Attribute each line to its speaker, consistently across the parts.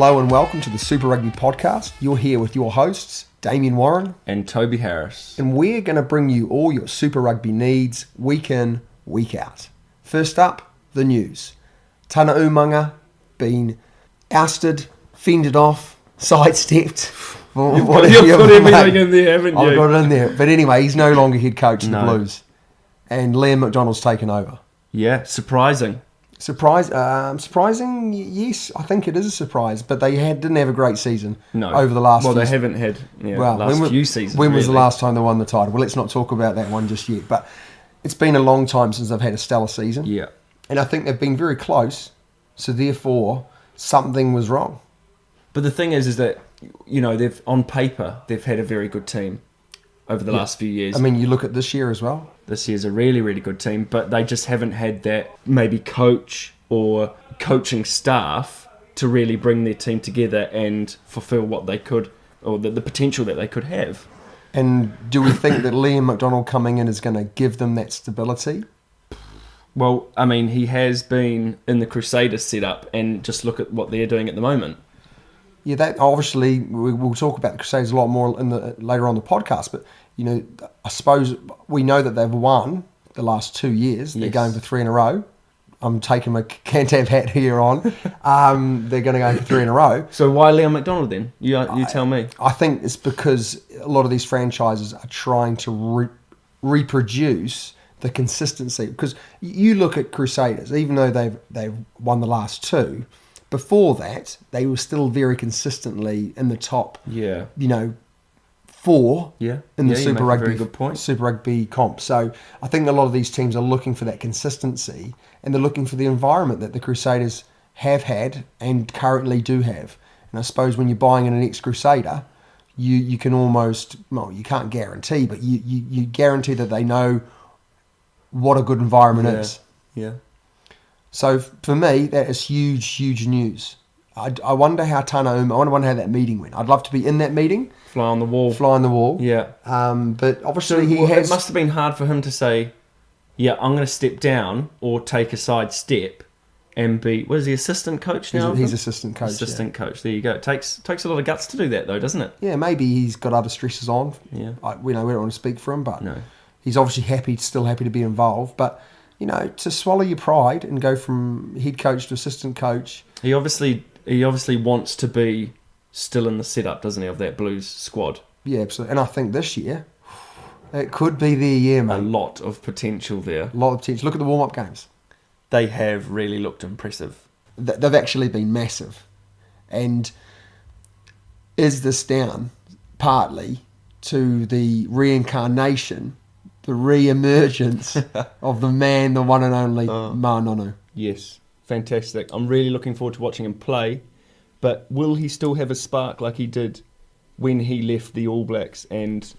Speaker 1: Hello and welcome to the Super Rugby Podcast. You're here with your hosts, Damien Warren
Speaker 2: and Toby Harris.
Speaker 1: And we're going to bring you all your Super Rugby needs week in, week out. First up, the news. Tana Umanga been ousted, fended off, sidestepped.
Speaker 2: You've got everything in there, haven't you?
Speaker 1: I've got it in there. But anyway, he's no longer head coach of the Blues. And Liam McDonald's taken over.
Speaker 2: Yeah, surprising.
Speaker 1: Surprising, yes, I think it is a surprise, but they didn't have a great season over the last
Speaker 2: they haven't had few seasons.
Speaker 1: When was the last time they won the title? Well, let's not talk about that one just yet, but it's been a long time since they've had a stellar season.
Speaker 2: Yeah.
Speaker 1: And I think they've been very close, so therefore something was wrong.
Speaker 2: But the thing is that, they've on paper, they've had a very good team over the last few years.
Speaker 1: I mean, you look at this year as well.
Speaker 2: This year's a really, really good team, but they just haven't had that maybe coach or coaching staff to really bring their team together and fulfill what they could, or the potential that they could have.
Speaker 1: And do we think that Liam McDonald coming in is going to give them that stability?
Speaker 2: Well, I mean, he has been in the Crusaders setup, and just look at what they're doing at the moment.
Speaker 1: Yeah, that obviously we'll talk about the Crusaders a lot more later on the podcast. But I suppose we know that they've won the last 2 years. Yes. They're going for 3 in a row. I'm taking my Cantab hat here on. They're going to go for 3 in a row.
Speaker 2: So why Liam McDonald then? You tell me.
Speaker 1: I think it's because a lot of these franchises are trying to reproduce the consistency. Because you look at Crusaders, even though they've won the last 2. Before that, they were still very consistently in the top, 4 in the Super Rugby comp. So I think a lot of these teams are looking for that consistency, and they're looking for the environment that the Crusaders have had and currently do have. And I suppose when you're buying in an ex-Crusader, you can almost, you can't guarantee, but you guarantee that they know what a good environment is.
Speaker 2: Yeah.
Speaker 1: So for me, that is huge, huge news. I wonder how I wonder how that meeting went. I'd love to be in that meeting.
Speaker 2: Fly on the wall.
Speaker 1: Yeah. But obviously
Speaker 2: it must have been hard for him to say, I'm going to step down or take a side step and be, what is he, assistant coach now?
Speaker 1: He's assistant coach.
Speaker 2: Coach, there you go. It takes a lot of guts to do that though, doesn't it?
Speaker 1: Yeah, maybe he's got other stresses on.
Speaker 2: Yeah.
Speaker 1: We don't want to speak for him, but
Speaker 2: no.
Speaker 1: He's obviously still happy to be involved. But to swallow your pride and go from head coach to assistant coach.
Speaker 2: He obviously wants to be still in the setup, doesn't he, of that Blues squad?
Speaker 1: Yeah, absolutely. And I think this year, it could be their year, mate.
Speaker 2: A lot of potential there.
Speaker 1: A lot of potential. Look at the warm-up games.
Speaker 2: They have really looked impressive.
Speaker 1: They've actually been massive. And is this down partly to the reincarnation, the re-emergence of the man, the one and only Manonu?
Speaker 2: Yes, fantastic. I'm really looking forward to watching him play. But will he still have a spark like he did when he left the All Blacks and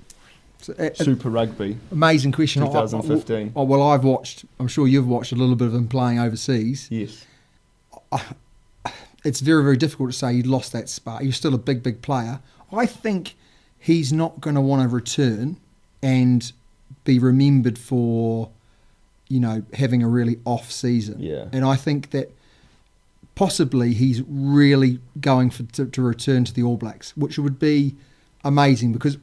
Speaker 2: Super Rugby?
Speaker 3: Amazing question.
Speaker 2: 2015.
Speaker 3: Well, I've watched, I'm sure you've watched a little bit of him playing overseas.
Speaker 2: Yes.
Speaker 3: It's very, very difficult to say he lost that spark. He's still a big, big player. I think he's not going to want to return and be remembered for, having a really off season.
Speaker 2: Yeah.
Speaker 3: And I think that possibly he's really going to return to the All Blacks, which would be amazing because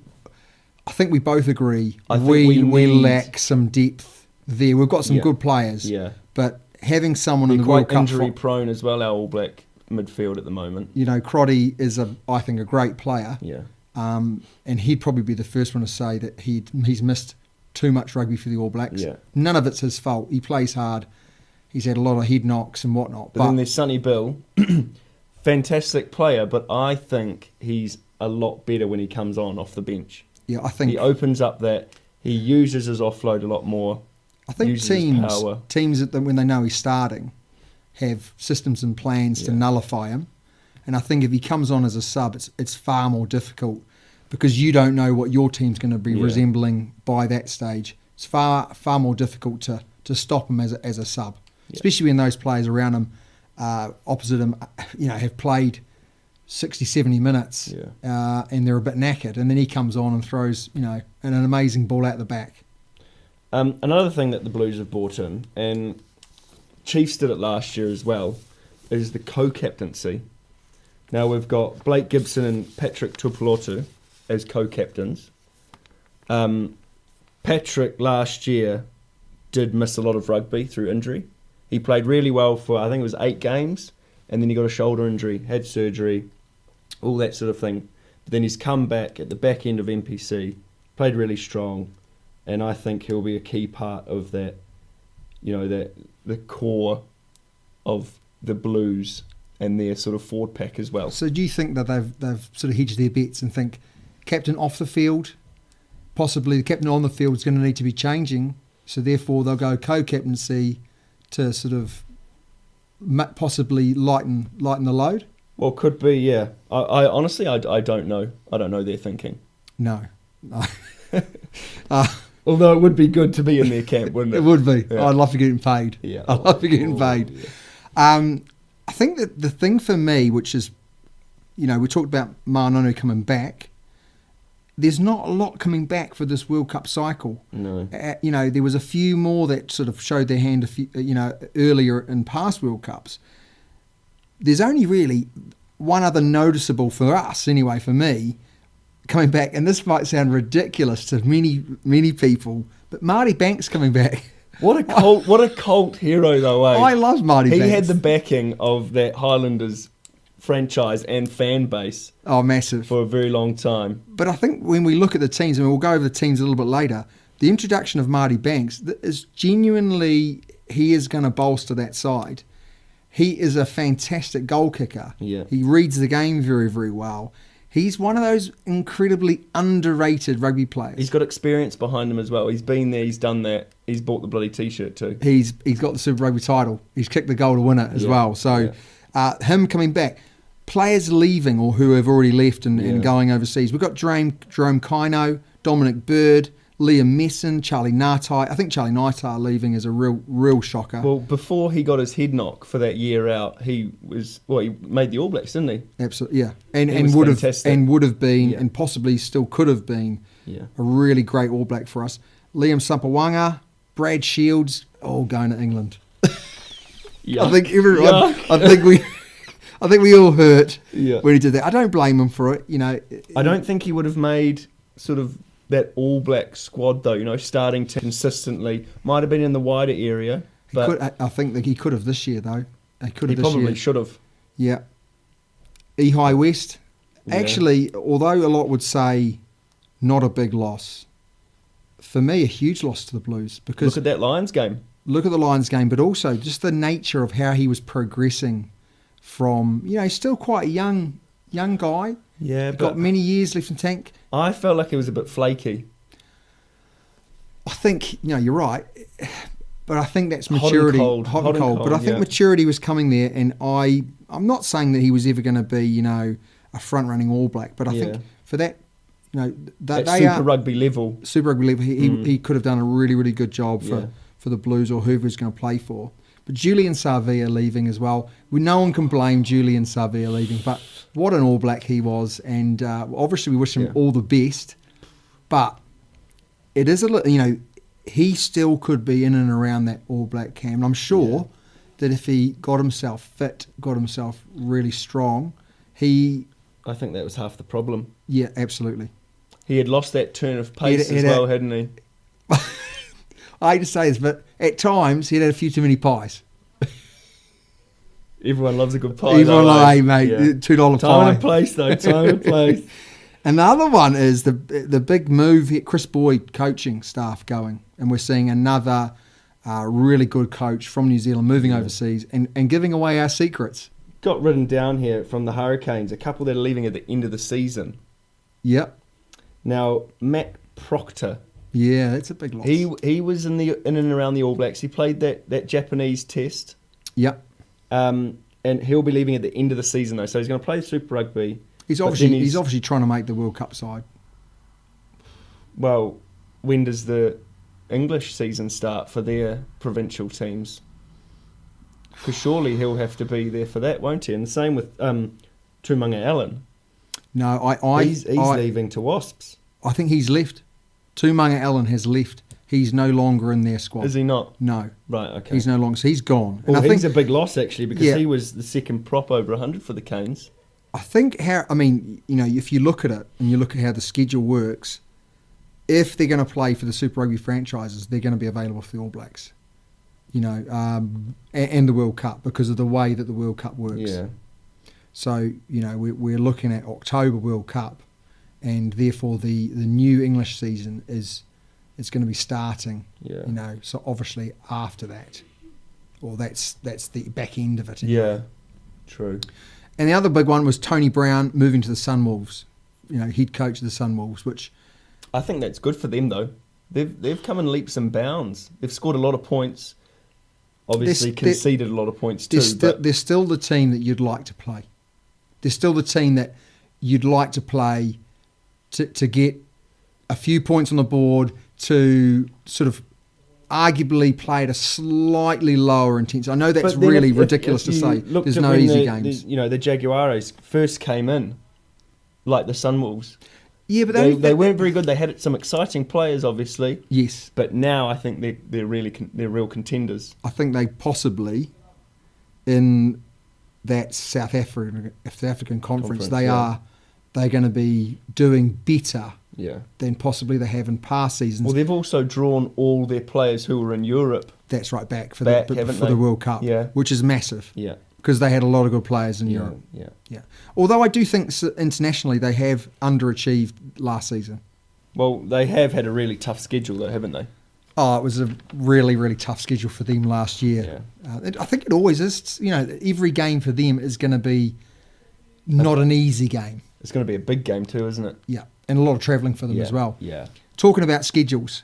Speaker 3: I think we both agree we lack some depth there. We've got some good players, but having someone in the World Cup,
Speaker 2: injury prone as well, our All Black midfield at the moment.
Speaker 3: Crotty is I think a great player.
Speaker 2: Yeah.
Speaker 3: And he'd probably be the first one to say that he's missed too much rugby for the All Blacks.
Speaker 2: Yeah.
Speaker 3: None of it's his fault. He plays hard. He's had a lot of head knocks and whatnot.
Speaker 2: But then there's Sonny Bill, fantastic player, but I think he's a lot better when he comes on off the bench.
Speaker 3: Yeah, I think
Speaker 2: he opens up that. He uses his offload a lot more.
Speaker 3: I think teams that when they know he's starting have systems and plans to nullify him. And I think if he comes on as a sub, it's far more difficult because you don't know what your team's going to be resembling by that stage. It's far more difficult to stop him as a sub, especially when those players around him, opposite him, have played 60, 70 minutes and they're a bit knackered. And then he comes on and throws, an amazing ball out the back.
Speaker 2: Another thing that the Blues have brought in, and Chiefs did it last year as well, is the co-captaincy. Now we've got Blake Gibson and Patrick Tupulotu as co-captains. Patrick last year did miss a lot of rugby through injury. He played really well for, I think it was 8 games, and then he got a shoulder injury, had surgery, all that sort of thing. But then he's come back at the back end of NPC, played really strong, and I think he'll be a key part of that, that the core of the Blues and their sort of forward pack as well.
Speaker 3: So do you think that they've sort of hedged their bets and think captain off the field, possibly the captain on the field is going to need to be changing, so therefore they'll go co-captaincy to sort of possibly lighten the load?
Speaker 2: Well, could be, yeah. I honestly, I don't know. I don't know their thinking.
Speaker 3: No.
Speaker 2: Although it would be good to be in their camp, wouldn't it?
Speaker 3: It would be.
Speaker 2: Yeah.
Speaker 3: I'd love to get him paid.
Speaker 2: Yeah.
Speaker 3: I'd love to get him paid.
Speaker 2: Yeah.
Speaker 3: I think that the thing for me, which is, we talked about Manonu coming back. There's not a lot coming back for this World Cup cycle.
Speaker 2: No.
Speaker 3: There was a few more that sort of showed their hand earlier in past World Cups. There's only really one other noticeable for us, anyway, for me, coming back, and this might sound ridiculous to many people, but Marty Banks coming back.
Speaker 2: What a cult hero though, eh?
Speaker 3: I love Marty Banks.
Speaker 2: He had the backing of that Highlanders franchise and fan base.
Speaker 3: Oh, massive.
Speaker 2: For a very long time.
Speaker 3: But I think when we look at the teams, and we'll go over the teams a little bit later, the introduction of Marty Banks is genuinely, he is going to bolster that side. He is a fantastic goal kicker.
Speaker 2: Yeah.
Speaker 3: He reads the game very, very well. He's one of those incredibly underrated rugby players.
Speaker 2: He's got experience behind him as well. He's been there, he's done that. He's bought the bloody T-shirt too.
Speaker 3: He's got the Super Rugby title. He's kicked the goal to win it as well. So him coming back. Players leaving or who have already left and going overseas. We've got Jerome Kaino, Dominic Bird, Liam Messon, Charlie Ngatai. I think Charlie Ngatai leaving is a real shocker.
Speaker 2: Well, before he got his head knock for that year out, he made the All Blacks, didn't he?
Speaker 3: Absolutely, yeah. And would have been, and possibly still could have been, a really great All Black for us. Liam Sampawanga, Brad Shields, all going to England. I think everyone. I think we all hurt when he did that. I don't blame him for it.
Speaker 2: I don't think he would have made sort of that All Black squad though. Starting to consistently. Might have been in the wider area, but
Speaker 3: I think that he could have this year though. He
Speaker 2: probably should have.
Speaker 3: Yeah. Ehai West. Actually, although a lot would say not a big loss, for me a huge loss to the Blues because
Speaker 2: look at that Lions game.
Speaker 3: Look at the Lions game, but also just the nature of how he was progressing. From still quite a young guy.
Speaker 2: Yeah,
Speaker 3: got many years left in tank.
Speaker 2: I felt like he was a bit flaky.
Speaker 3: I think you're right, but I think that's maturity. Hot and cold. But I think maturity was coming there, and I'm not saying that he was ever going to be a front running All Black, but I think for that
Speaker 2: that Super Rugby level,
Speaker 3: he could have done a really really good job for the Blues or whoever's going to play for. But Julian Savea leaving as well. No one can blame Julian Savea leaving, but what an All Black he was. And obviously we wish him all the best. But it is he still could be in and around that All Black camp. And I'm sure that if he got himself fit, got himself really strong, I
Speaker 2: think that was half the problem.
Speaker 3: Yeah, absolutely.
Speaker 2: He had lost that turn of pace as well, hadn't he?
Speaker 3: I hate to say this, but at times he'd had a few too many pies.
Speaker 2: Everyone loves a good pie.
Speaker 3: Everyone loves, mate, $2 pie.
Speaker 2: Time and place, though. Time and place.
Speaker 3: And the other one is the big move here, Chris Boyd coaching staff going. And we're seeing another really good coach from New Zealand moving overseas and giving away our secrets.
Speaker 2: Got written down here from the Hurricanes, a couple that are leaving at the end of the season.
Speaker 3: Yep.
Speaker 2: Now, Matt Proctor.
Speaker 3: Yeah, that's a big loss.
Speaker 2: He was in and around the All Blacks. He played that Japanese test.
Speaker 3: Yep.
Speaker 2: And he'll be leaving at the end of the season though, so he's going to play Super Rugby.
Speaker 3: He's obviously trying to make the World Cup side.
Speaker 2: Well, when does the English season start for their provincial teams? Because surely he'll have to be there for that, won't he? And the same with Tumunga Allen.
Speaker 3: No,
Speaker 2: he's leaving to Wasps.
Speaker 3: I think he's left. Tumunga Allen has left. He's no longer in their squad.
Speaker 2: Is he not?
Speaker 3: No.
Speaker 2: Right, okay.
Speaker 3: He's no longer. So he's gone.
Speaker 2: Well, and I think he's a big loss, actually, because he was the second prop over 100 for the Canes.
Speaker 3: I think if you look at it and you look at how the schedule works, if they're going to play for the Super Rugby franchises, they're going to be available for the All Blacks, and the World Cup because of the way that the World Cup works.
Speaker 2: Yeah.
Speaker 3: So, we're looking at October World Cup, and therefore the new English season it's going to be starting, so obviously after that, or that's the back end of it.
Speaker 2: Yeah, true.
Speaker 3: And the other big one was Tony Brown moving to the Sunwolves, head coach of the Sunwolves, which...
Speaker 2: I think that's good for them, though. They've come in leaps and bounds. They've scored a lot of points, obviously conceded a lot of points too.
Speaker 3: They're still the team that you'd like to play. They're still the team that you'd like to play to get a few points on the board, to sort of arguably play at a slightly lower intensity. I know that's really ridiculous to say. There's no easy games.
Speaker 2: The Jaguares first came in, like the Sunwolves.
Speaker 3: Yeah, but
Speaker 2: they weren't very good. They had some exciting players, obviously.
Speaker 3: Yes,
Speaker 2: but now I think they're real contenders.
Speaker 3: I think they possibly, in that South African conference, they're going to be doing better.
Speaker 2: Yeah.
Speaker 3: Than possibly they have in past seasons.
Speaker 2: Well, they've also drawn all their players who were in Europe.
Speaker 3: That's right, back for the World Cup, which is massive.
Speaker 2: Yeah.
Speaker 3: Because they had a lot of good players in Europe. Yeah. Although I do think internationally they have underachieved last season.
Speaker 2: Well, they have had a really tough schedule though, haven't they?
Speaker 3: Oh, it was a really, really tough schedule for them last year. Yeah. I think it always is. Every game for them is going to be not an easy game.
Speaker 2: It's going to be a big game too, isn't it?
Speaker 3: Yeah. And a lot of travelling for them as well.
Speaker 2: Yeah.
Speaker 3: Talking about schedules,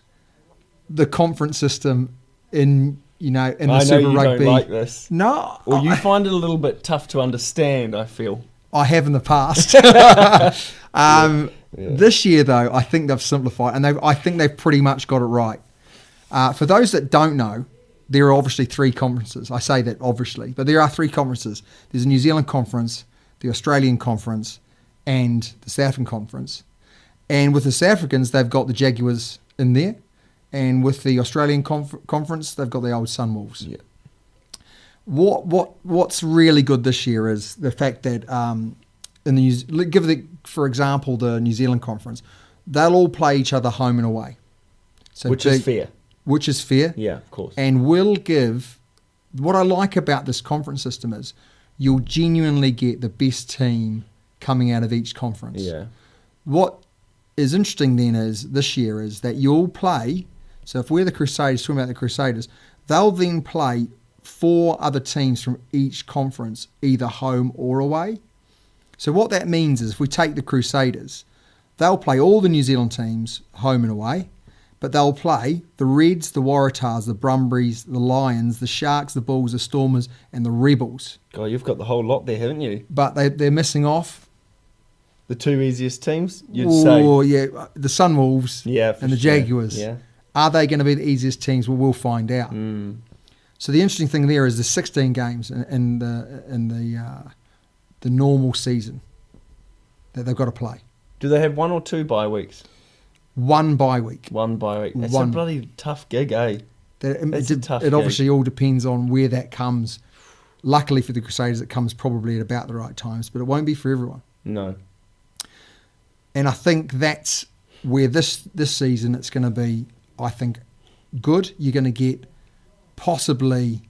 Speaker 3: the conference system in the Super Rugby.
Speaker 2: I know you don't like this.
Speaker 3: No.
Speaker 2: Or you find it a little bit tough to understand, I feel.
Speaker 3: I have in the past. This year, though, I think they've simplified, and I think they've pretty much got it right. For those that don't know, there are obviously 3 conferences. I say that obviously, but there are 3 conferences. There's a New Zealand conference, the Australian conference, and the South African conference. And with the South Africans, they've got the Jaguars in there. And with the Australian conference, they've got the old Sunwolves.
Speaker 2: Yeah.
Speaker 3: What's really good this year is the fact that for example, the New Zealand conference, they'll all play each other home and away. So
Speaker 2: which is fair.
Speaker 3: Which is fair.
Speaker 2: Yeah, of course.
Speaker 3: And will give... What I like about this conference system is you'll genuinely get the best team coming out of each conference.
Speaker 2: Yeah.
Speaker 3: What is interesting then is this year is that you'll play, so if we're the Crusaders, talking about the Crusaders, they'll then play 4 other teams from each conference, either home or away. So what that means is if we take the Crusaders, they'll play all the New Zealand teams home and away, but they'll play the Reds, the Waratahs, the Brumbies, the Lions, the Sharks, the Bulls, the Stormers, and the Rebels.
Speaker 2: God, you've got the whole lot there, haven't you?
Speaker 3: But they're missing off
Speaker 2: the 2 easiest teams, you'd say.
Speaker 3: Oh, yeah, the Sunwolves and the Jaguars.
Speaker 2: Yeah.
Speaker 3: Are they going to be the easiest teams? Well, we'll find out. So the interesting thing there is the 16 games in the normal season that they've got to play.
Speaker 2: Do they have 1 or 2 bye weeks?
Speaker 3: 1 bye week.
Speaker 2: 1 bye week. That's a bloody tough gig, eh?
Speaker 3: It obviously all depends on where that comes. Luckily for the Crusaders, it comes probably at about the right times, but it won't be for everyone.
Speaker 2: No.
Speaker 3: And I think that's where this season it's going to be, I think, good. You're going to get possibly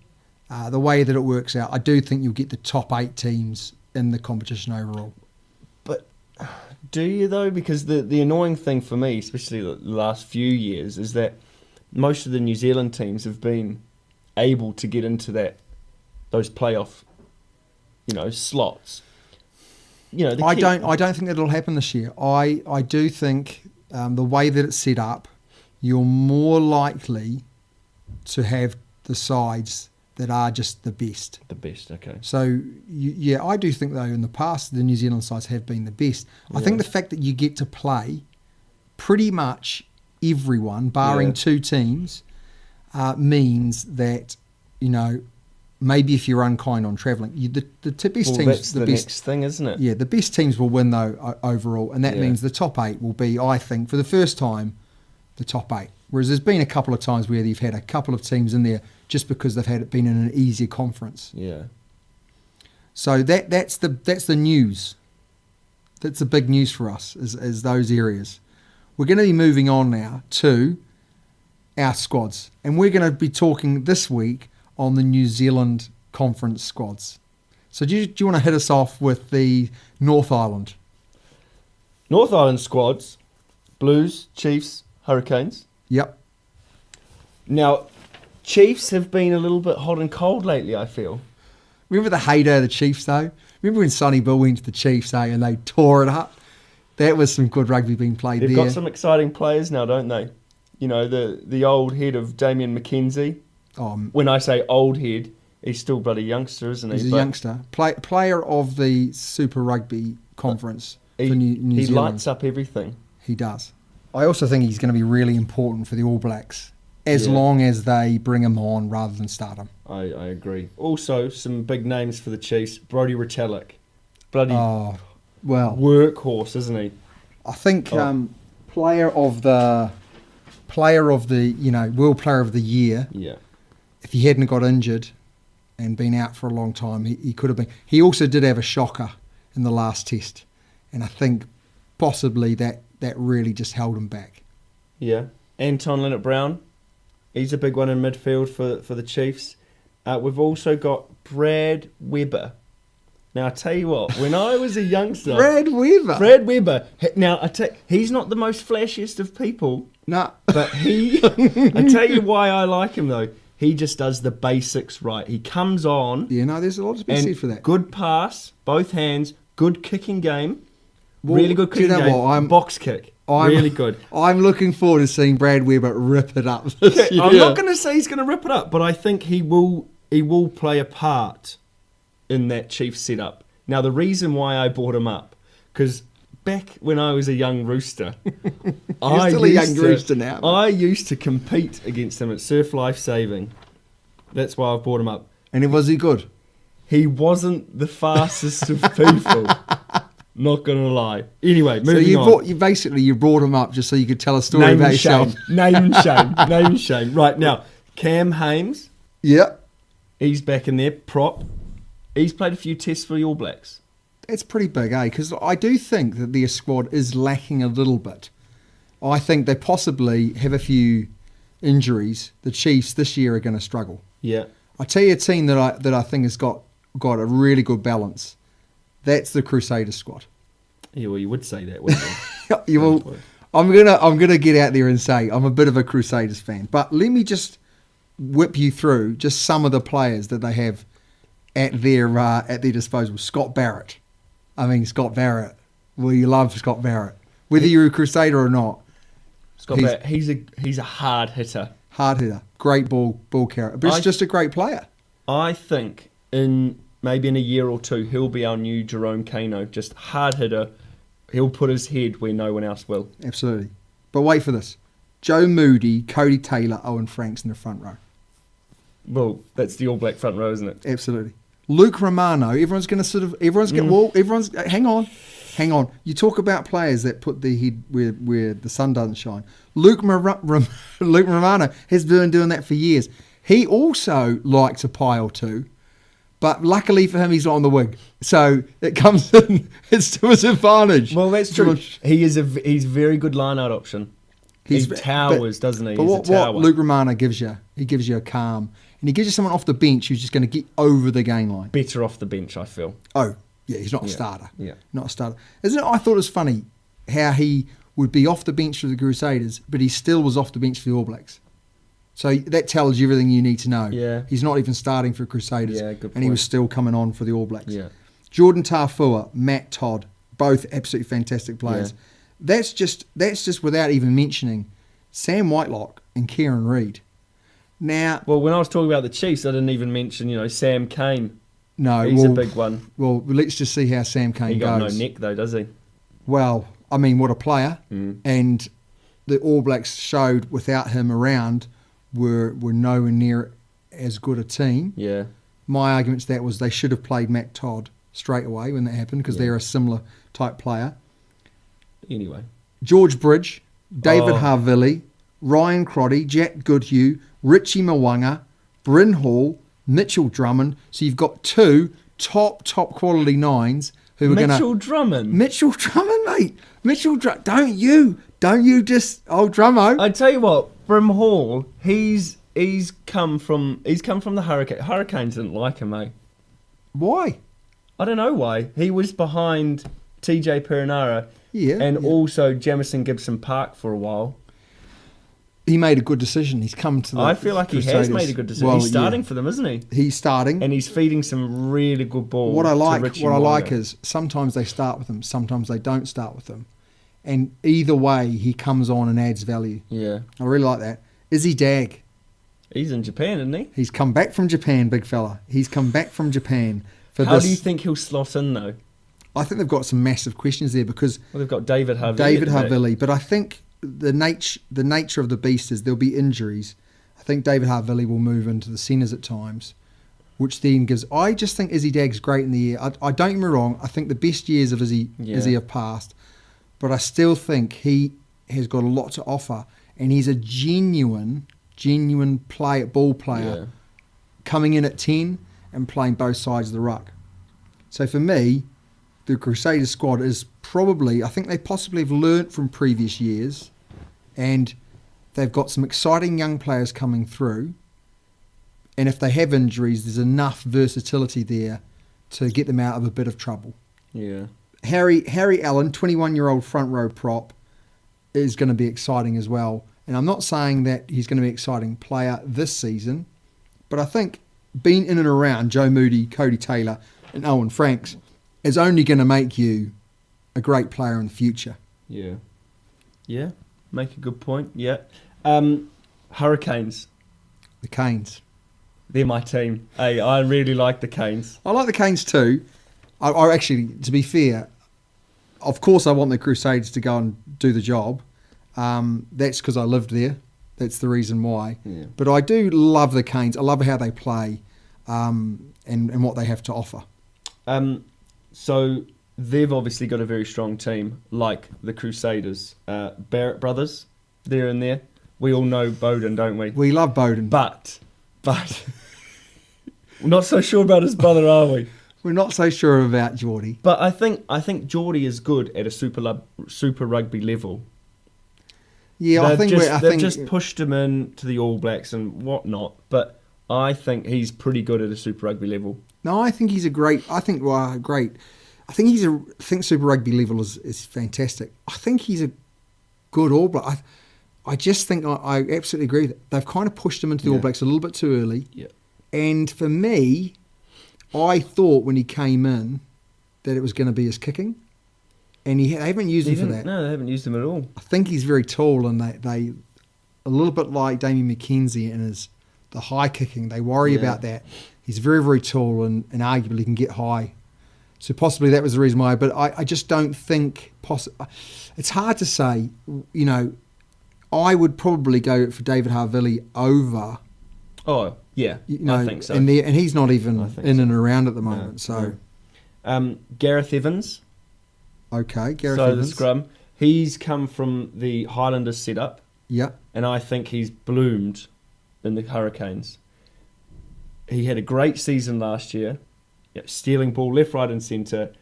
Speaker 3: the way that it works out. I do think you'll get the top 8 teams in the competition overall.
Speaker 2: But do you though? Because the annoying thing for me, especially the last few years, is that most of the New Zealand teams have been able to get into those playoff, slots. I
Speaker 3: don't think that'll happen this year. I do think the way that it's set up, you're more likely to have the sides that are just the best.
Speaker 2: The best, okay.
Speaker 3: So, I do think, though, in the past, the New Zealand sides have been the best. I think the fact that you get to play pretty much everyone, barring 2 teams, means that, maybe if you're unkind on travelling, the best teams...
Speaker 2: That's the next thing, isn't it?
Speaker 3: Yeah, the best teams will win, though, overall, and that means the top 8 will be, I think, for the first time, the top 8. Whereas there's been a couple of times where you've had a couple of teams in there just because they've been in an easier conference.
Speaker 2: Yeah.
Speaker 3: So that's the news That's the big news for us, is those areas. We're going to be moving on now to our squads. And we're going to be talking this week on the New Zealand Conference squads. So do you want to hit us off with the North Island?
Speaker 2: North Island squads, Blues, Chiefs, Hurricanes.
Speaker 3: Yep.
Speaker 2: Now, Chiefs have been a little bit hot and cold lately, I feel.
Speaker 3: Remember the heyday of the Chiefs, though? Remember when Sonny Bill went to the Chiefs, and they tore it up? That was some good rugby being played there.
Speaker 2: They've got some exciting players now, don't they? You know, the old head of Damien McKenzie. When I say old head, he's still bloody youngster, isn't he?
Speaker 3: He's a youngster. Player of the Super Rugby Conference for New Zealand.
Speaker 2: He lights up everything.
Speaker 3: He does. I also think he's going to be really important for the All Blacks, as long as they bring him on rather than start him.
Speaker 2: I agree. Also, some big names for the Chiefs. Brodie Retallick. Bloody workhorse, isn't he?
Speaker 3: I think player of the World Player of the Year.
Speaker 2: Yeah.
Speaker 3: If he hadn't got injured and been out for a long time, he could have been. He also did have a shocker in the last test, and I think possibly that really just held him back.
Speaker 2: Yeah. Anton Leonard-Brown. He's a big one in midfield for the Chiefs. We've also got Brad Weber. Now, I tell you what, when I was a youngster...
Speaker 3: Brad Weber.
Speaker 2: Now, he's not the most flashiest of people.
Speaker 3: No.
Speaker 2: But I tell you why I like him, though. He just does the basics right. He comes on...
Speaker 3: Yeah, no, there's a lot to be said for that.
Speaker 2: Good pass, both hands, good kicking game. Really good kicking game. Box kick. Really good.
Speaker 3: I'm looking forward to seeing Brad Weber rip it up this year.
Speaker 2: I'm not going to say he's going to rip it up, but I think he will play a part in that Chiefs setup. Now, the reason why I brought him up, because back when I was a young rooster...
Speaker 3: You're still a young rooster now. Man.
Speaker 2: I used to compete against him at Surf Life Saving. That's why I brought him up.
Speaker 3: And was he good?
Speaker 2: He wasn't the fastest of people. Not going to lie. Anyway, moving on.
Speaker 3: You brought him up just so you could tell a story about yourself.
Speaker 2: Name and shame. Right, now, Cam Hames.
Speaker 3: Yep.
Speaker 2: He's back in there, prop. He's played a few tests for the All Blacks.
Speaker 3: That's pretty big, Because I do think that their squad is lacking a little bit. I think they possibly have a few injuries. The Chiefs this year are going to struggle.
Speaker 2: Yeah.
Speaker 3: I tell you a team that I think has got a really good balance. That's the Crusaders squad.
Speaker 2: Yeah, well, you would say that, wouldn't
Speaker 3: you? I'm gonna get out there and say I'm a bit of a Crusaders fan, but let me just whip you through just some of the players that they have at their disposal. Scott Barrett. Well, you love Scott Barrett, whether you're a Crusader or not.
Speaker 2: Scott Barrett, he's a hard hitter.
Speaker 3: Great ball carrier, but he's just a great player.
Speaker 2: I think maybe in a year or two, he'll be our new Jerome Kano, just hard hitter. He'll put his head where no one else will.
Speaker 3: Absolutely. But wait for this. Joe Moody, Cody Taylor, Owen Franks in the front row.
Speaker 2: Well, that's the All Black front row, isn't it?
Speaker 3: Absolutely. Luke Romano, hang on. You talk about players that put their head where the sun doesn't shine. Luke Romano has been doing that for years. He also likes a pie or two. But luckily for him, he's not on the wing. So it comes in, it's to his advantage.
Speaker 2: Well, that's true. He's a very good line-out option. He towers, doesn't he?
Speaker 3: But what Luke Romano gives you, he gives you a calm. And he gives you someone off the bench who's just going to get over the gain line.
Speaker 2: Better off the bench, I feel.
Speaker 3: Oh, yeah, he's not a starter.
Speaker 2: Yeah.
Speaker 3: Not a starter. Isn't it? I thought it was funny how he would be off the bench for the Crusaders, but he still was off the bench for the All Blacks. So that tells you everything you need to know.
Speaker 2: Yeah.
Speaker 3: He's not even starting for Crusaders.
Speaker 2: Yeah, good point.
Speaker 3: And he was still coming on for the All Blacks.
Speaker 2: Yeah.
Speaker 3: Jordan Tafua, Matt Todd, both absolutely fantastic players. Yeah. That's just without even mentioning Sam Whitelock and Kieran Reid. Now,
Speaker 2: well, when I was talking about the Chiefs, I didn't even mention, Sam Cane.
Speaker 3: No,
Speaker 2: he's a big one.
Speaker 3: Well, let's just see how Sam Cane goes.
Speaker 2: He got no neck though, does he?
Speaker 3: Well, I mean, what a player! And the All Blacks showed without him around were nowhere near as good a team.
Speaker 2: Yeah.
Speaker 3: My argument to that was they should have played Matt Todd straight away when that happened because they're a similar type player.
Speaker 2: Anyway,
Speaker 3: George Bridge, David Harvilli, Ryan Crotty, Jack Goodhue, Richie Mwanga, Bryn Hall, Mitchell Drummond. So you've got two top quality nines who are going to...
Speaker 2: Mitchell Drummond,
Speaker 3: mate. Don't you just... Oh, Drummo.
Speaker 2: I tell you what, Brim Hall, he's come from the Hurricanes. Hurricanes didn't like him, mate.
Speaker 3: Why?
Speaker 2: I don't know why. He was behind TJ Perinara and also Jamison Gibson Park for a while.
Speaker 3: He made a good decision. He's come to the
Speaker 2: I feel like
Speaker 3: Crusaders.
Speaker 2: He has made a good decision. Well, he's starting for them, isn't he?
Speaker 3: He's starting.
Speaker 2: And he's feeding some really good balls.
Speaker 3: What I like is sometimes they start with him, sometimes they don't start with him. And either way, he comes on and adds value.
Speaker 2: Yeah.
Speaker 3: I really like that. Izzy Dag.
Speaker 2: He's in Japan, isn't he?
Speaker 3: He's come back from Japan, big fella. He's come back from Japan.
Speaker 2: How do you think he'll slot in, though?
Speaker 3: I think they've got some massive questions there because...
Speaker 2: Well, they've got David Havili.
Speaker 3: But I think the nature of the beast is there'll be injuries. I think David Havili will move into the centres at times, which then gives... I just think Izzy Dag's great in the air. I don't get me wrong. I think the best years of Izzy have passed. But I still think he has got a lot to offer. And he's a genuine ball player coming in at 10 and playing both sides of the ruck. So for me, the Crusaders squad is probably, I think they possibly have learnt from previous years and they've got some exciting young players coming through. And if they have injuries, there's enough versatility there to get them out of a bit of trouble.
Speaker 2: Yeah.
Speaker 3: Harry Allen, 21-year-old front row prop, is going to be exciting as well. And I'm not saying that he's going to be an exciting player this season, but I think being in and around Joe Moody, Cody Taylor, and Owen Franks is only going to make you a great player in the future.
Speaker 2: Yeah. Yeah, make a good point, yeah. Hurricanes.
Speaker 3: The Canes.
Speaker 2: They're my team. Hey, I really like the Canes.
Speaker 3: I like the Canes too. I actually, to be fair, of course I want the Crusaders to go and do the job. That's because I lived there. That's the reason why. Yeah. But I do love the Canes. I love how they play and what they have to offer.
Speaker 2: So they've obviously got a very strong team, like the Crusaders. Barrett brothers, they're in there. We all know Bowden, don't we?
Speaker 3: We love Bowden.
Speaker 2: But we're not so sure about his brother, are we?
Speaker 3: We're not so sure about Geordie.
Speaker 2: But I think Geordie is good at a super rugby level.
Speaker 3: Yeah,
Speaker 2: they've just pushed him in to the All Blacks and whatnot, but I think he's pretty good at a Super Rugby level.
Speaker 3: No, I think he's a great. I think Super Rugby level is fantastic. I think he's a good All Black. I just think I absolutely agree that they've kind of pushed him into the All Blacks a little bit too early.
Speaker 2: Yeah.
Speaker 3: And for me, I thought when he came in that it was going to be his kicking. And they haven't used him for that.
Speaker 2: No, they haven't used him at all.
Speaker 3: I think he's very tall, and they a little bit like Damien McKenzie and the high kicking. They worry about that. He's very, very tall and arguably can get high. So possibly that was the reason why. But I just don't think... It's hard to say. You know, I would probably go for David Havili over...
Speaker 2: Oh, yeah, I think so.
Speaker 3: And he's not even in and around at the moment.
Speaker 2: Gareth Evans...
Speaker 3: Okay, Gareth Evans.
Speaker 2: The scrum. He's come from the Highlanders setup.
Speaker 3: Yeah.
Speaker 2: And I think he's bloomed in the Hurricanes. He had a great season last year, stealing ball left, right and centre.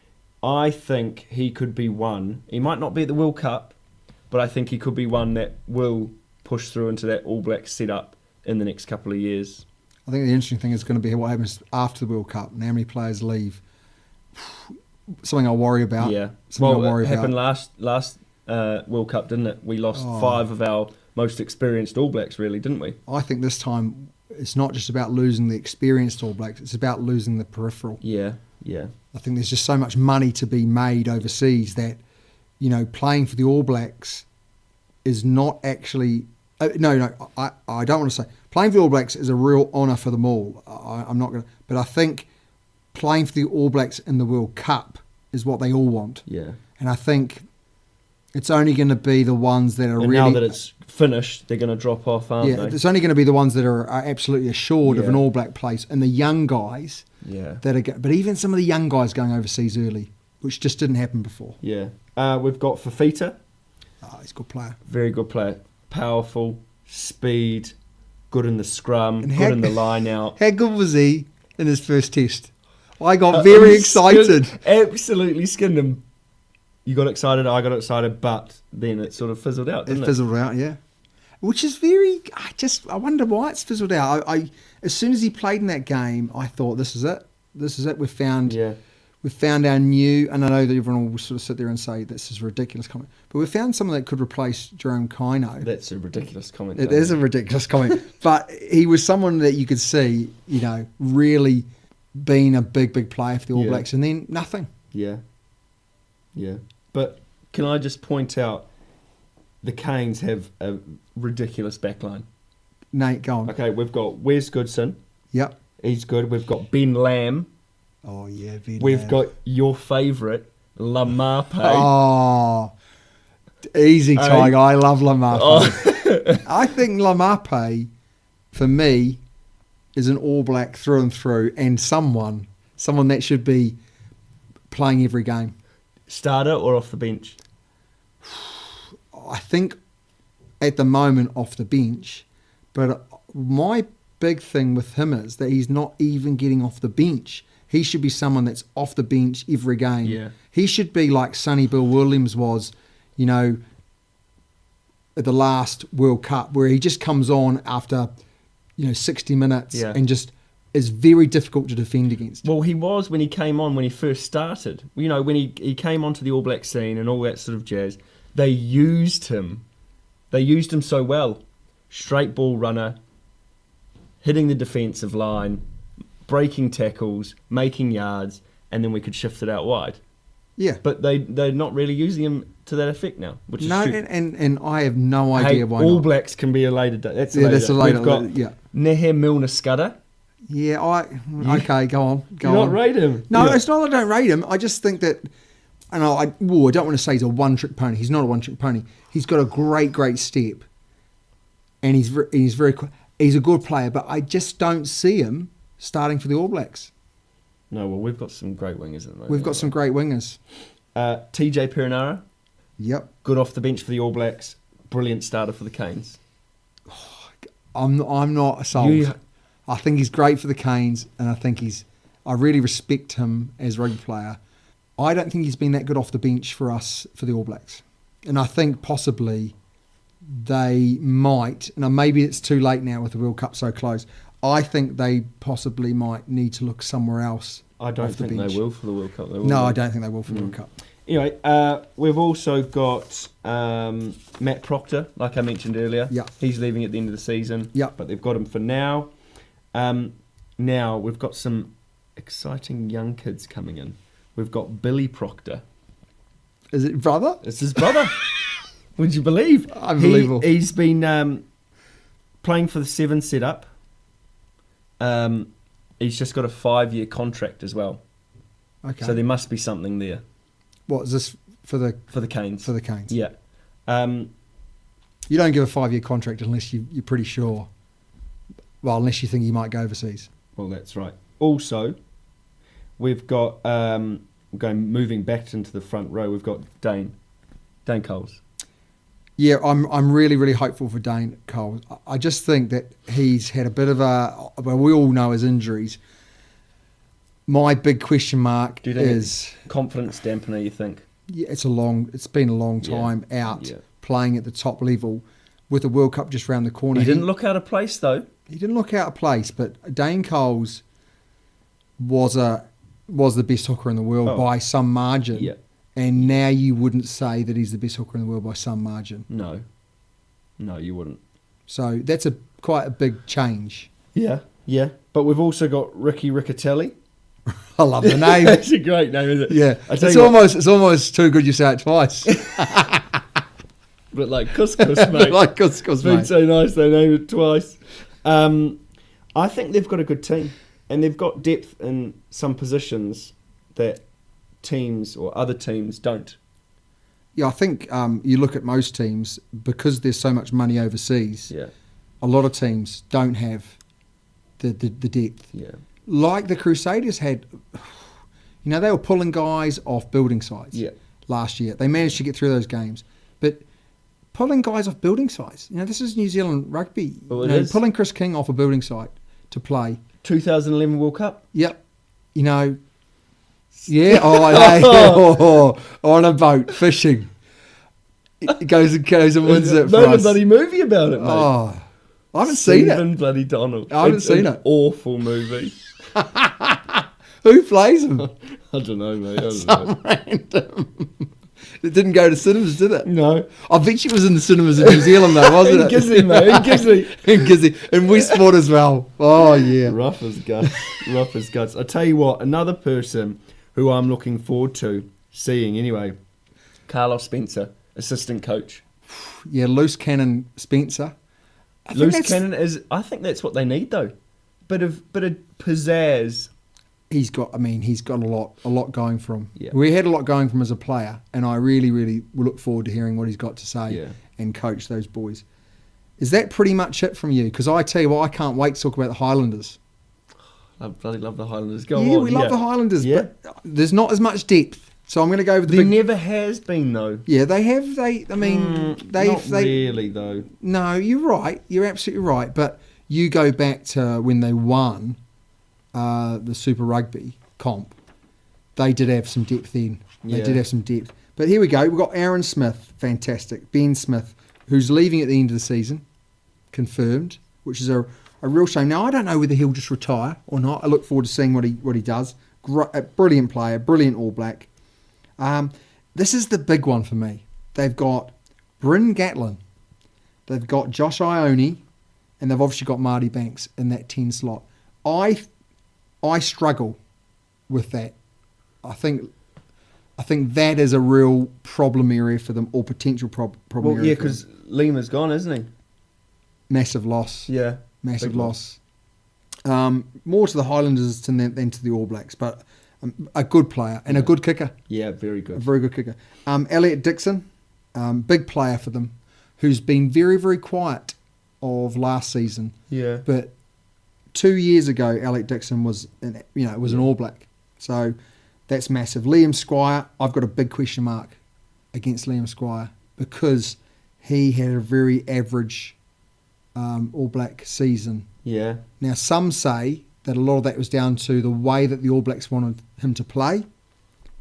Speaker 2: I think he could be one. He might not be at the World Cup, but I think he could be one that will push through into that All Black setup in the next couple of years.
Speaker 3: I think the interesting thing is going to be what happens after the World Cup and how many players leave. Something I worry about.
Speaker 2: Yeah. It happened last World Cup, didn't it? We lost 5 of our most experienced All Blacks, really, didn't we?
Speaker 3: I think this time it's not just about losing the experienced All Blacks, it's about losing the peripheral.
Speaker 2: Yeah.
Speaker 3: I think there's just so much money to be made overseas that, you know, playing for the All Blacks is not actually... I don't want to say... Playing for the All Blacks is a real honour for them all. I'm not going to... But I think... Playing for the All Blacks in the World Cup is what they all want.
Speaker 2: Yeah.
Speaker 3: And I think it's only going to be the ones that are really...
Speaker 2: now that it's finished, they're going to drop off, aren't they?
Speaker 3: It's only going to be the ones that are absolutely assured of an All Black place. And the young guys that are... But even some of the young guys going overseas early, which just didn't happen before.
Speaker 2: Yeah. We've got Fafita.
Speaker 3: He's a good player.
Speaker 2: Very good player. Powerful, speed, good in the scrum, good in the line out.
Speaker 3: How good was he in his first test? I got very excited.
Speaker 2: Absolutely skinned him. You got excited, I got excited, but then it sort of fizzled out, didn't it?
Speaker 3: It fizzled out, yeah. Which is very... I wonder why it's fizzled out. I as soon as he played in that game, I thought, this is it. This is it. We've found our new... And I know that everyone will sort of sit there and say, this is a ridiculous comment. But we found someone that could replace Jerome Kaino.
Speaker 2: That's a ridiculous comment.
Speaker 3: It is a ridiculous comment. But he was someone that you could see, really being a big player for the All Blacks. And then nothing.
Speaker 2: Yeah. Yeah. But can I just point out, the Canes have a ridiculous backline.
Speaker 3: Nate, go on.
Speaker 2: Okay, we've got Wes Goodson.
Speaker 3: Yep.
Speaker 2: He's good. We've got Ben Lamb.
Speaker 3: Oh, yeah, Ben
Speaker 2: We've
Speaker 3: Lamb.
Speaker 2: got your favourite, Lamape.
Speaker 3: Oh, easy, Tiger. I love Lamape.
Speaker 2: Oh.
Speaker 3: I think Lamape, for me, is an All Black through and through, and someone that should be playing every game.
Speaker 2: Starter or off the bench?
Speaker 3: I think at the moment off the bench, but my big thing with him is that he's not even getting off the bench. He should be someone that's off the bench every game.
Speaker 2: Yeah.
Speaker 3: He should be like Sonny Bill Williams was, at the last World Cup, where he just comes on after, 60 minutes and just is very difficult to defend against.
Speaker 2: Well, he was when he came on, when he first started. When he came onto the All Black scene and all that sort of jazz, they used him. They used him so well. Straight ball runner, hitting the defensive line, breaking tackles, making yards, and then we could shift it out wide.
Speaker 3: Yeah.
Speaker 2: But they're not really using him to that effect now, which is stupid.
Speaker 3: And I have no idea why
Speaker 2: All
Speaker 3: not.
Speaker 2: Blacks can be a later day. That's a
Speaker 3: later.
Speaker 2: We've got Nehe Milner-Skudder.
Speaker 3: Yeah, okay, go on.
Speaker 2: Do you not rate him?
Speaker 3: No, it's not that I don't rate him. I just think that, I don't want to say he's a one-trick pony. He's not a one-trick pony. He's got a great step, and he's a good player. But I just don't see him starting for the All Blacks.
Speaker 2: No, well, we've got some great wingers at the moment.
Speaker 3: We've got some great wingers.
Speaker 2: TJ Perenara.
Speaker 3: Yep.
Speaker 2: Good off the bench for the All Blacks. Brilliant starter for the Canes.
Speaker 3: I'm not sold. I think he's great for the Canes, and I really respect him as a rugby player. I don't think he's been that good off the bench for us for the All Blacks. And I think possibly they might, and maybe it's too late now with the World Cup so close, I think they possibly might need to look somewhere else.
Speaker 2: I don't think they will for the World Cup.
Speaker 3: I don't think they will for the World Cup.
Speaker 2: Anyway, we've also got Matt Proctor, like I mentioned earlier.
Speaker 3: Yeah.
Speaker 2: He's leaving at the end of the season.
Speaker 3: Yeah.
Speaker 2: But they've got him for now. Now we've got some exciting young kids coming in. We've got Billy Proctor.
Speaker 3: Is it brother?
Speaker 2: It's his brother. Would you believe?
Speaker 3: Unbelievable.
Speaker 2: He's been playing for the Seven setup. He's just got a 5-year contract as well.
Speaker 3: Okay.
Speaker 2: So there must be something there.
Speaker 3: What is this for the
Speaker 2: Canes?
Speaker 3: For the Canes.
Speaker 2: Yeah.
Speaker 3: You don't give a 5-year contract unless you're pretty sure. Well, unless you think he might go overseas.
Speaker 2: Well, that's right. Also, we've got moving back into the front row. We've got Dane Coles.
Speaker 3: Yeah, I'm really hopeful for Dane Coles. I just think that he's had a bit of we all know his injuries. My big question mark
Speaker 2: Do you think
Speaker 3: is
Speaker 2: confidence dampener. You think?
Speaker 3: Yeah, it's been a long time out playing at the top level with the World Cup just around the corner.
Speaker 2: He didn't look out of place though.
Speaker 3: He didn't look out of place, but Dane Coles was the best hooker in the world by some margin.
Speaker 2: Yeah.
Speaker 3: And now you wouldn't say that he's the best hooker in the world by some margin.
Speaker 2: No, you wouldn't.
Speaker 3: So that's quite a big change.
Speaker 2: Yeah. But we've also got Ricky Riccatelli.
Speaker 3: I love the name.
Speaker 2: It's a great name, isn't it?
Speaker 3: Yeah. It's almost too good you say it twice.
Speaker 2: But like couscous, mate.
Speaker 3: Like couscous, mate.
Speaker 2: It's been so nice they named it twice. I think they've got a good team. And they've got depth in some positions that teams or other teams don't.
Speaker 3: Yeah, I think you look at most teams, because there's so much money overseas, a lot of teams don't have the depth.
Speaker 2: Yeah.
Speaker 3: Like the Crusaders had, they were pulling guys off building sites last year. They managed to get through those games. But pulling guys off building sites, this is New Zealand rugby.
Speaker 2: Well, it is.
Speaker 3: Pulling Chris King off a building site to play.
Speaker 2: 2011 World Cup?
Speaker 3: Yep. You know, yeah, on a boat, fishing. It goes and wins it for us.
Speaker 2: Made a bloody movie about it, mate.
Speaker 3: Oh, I haven't seen it.
Speaker 2: Stephen bloody Donald.
Speaker 3: I haven't seen it.
Speaker 2: Awful movie.
Speaker 3: Who plays him?
Speaker 2: I don't know, mate. I don't
Speaker 3: Some
Speaker 2: know.
Speaker 3: random. It didn't go to cinemas, did it?
Speaker 2: No.
Speaker 3: I bet you it was in the cinemas in New Zealand, though, wasn't it?
Speaker 2: In Gisli, mate. In Gisli.
Speaker 3: In Gisli. In Westport as well. Oh, yeah.
Speaker 2: Rough as guts. Rough as guts. I tell you what, another person who I'm looking forward to seeing anyway, Carlos Spencer, assistant coach.
Speaker 3: Yeah, loose cannon Spencer.
Speaker 2: Loose cannon is. I think that's what they need though. Bit of pizzazz.
Speaker 3: He's got a lot going for him.
Speaker 2: Yeah.
Speaker 3: We had a lot going for him as a player, and I really, really look forward to hearing what he's got to say and coach those boys. Is that pretty much it from you? Because I tell you what, I can't wait to talk about the Highlanders.
Speaker 2: I bloody love the Highlanders. Go on.
Speaker 3: Yeah, we love the Highlanders, but there's not as much depth. So I'm going to go with the
Speaker 2: There never has been though.
Speaker 3: Yeah, they have.
Speaker 2: Not really though.
Speaker 3: No, you're right. You're absolutely right. But you go back to when they won the Super Rugby comp. They did have some depth then. They did have some depth. But here we go. We've got Aaron Smith, fantastic. Ben Smith, who's leaving at the end of the season, confirmed, which is a real shame. Now, I don't know whether he'll just retire or not. I look forward to seeing what he does. Brilliant player, brilliant All Black. This is the big one for me. They've got Bryn Gatlin, they've got Josh Ione, and they've obviously got Marty Banks in that 10 slot. I struggle with that. I think that is a real problem area for them, or potential problem area.
Speaker 2: Well, yeah, because Lima's gone, isn't he?
Speaker 3: Massive loss.
Speaker 2: Yeah,
Speaker 3: massive loss. More to the Highlanders than to the All Blacks, but a good player and a good kicker.
Speaker 2: Yeah, very good.
Speaker 3: A very good kicker. Elliot Dixon, big player for them, who's been very, very quiet of last season.
Speaker 2: Yeah.
Speaker 3: But 2 years ago, Elliot Dixon was an All Black. So that's massive. Liam Squire, I've got a big question mark against Liam Squire because he had a very average All Black season.
Speaker 2: Yeah.
Speaker 3: Now, some say that a lot of that was down to the way that the All Blacks wanted him to play.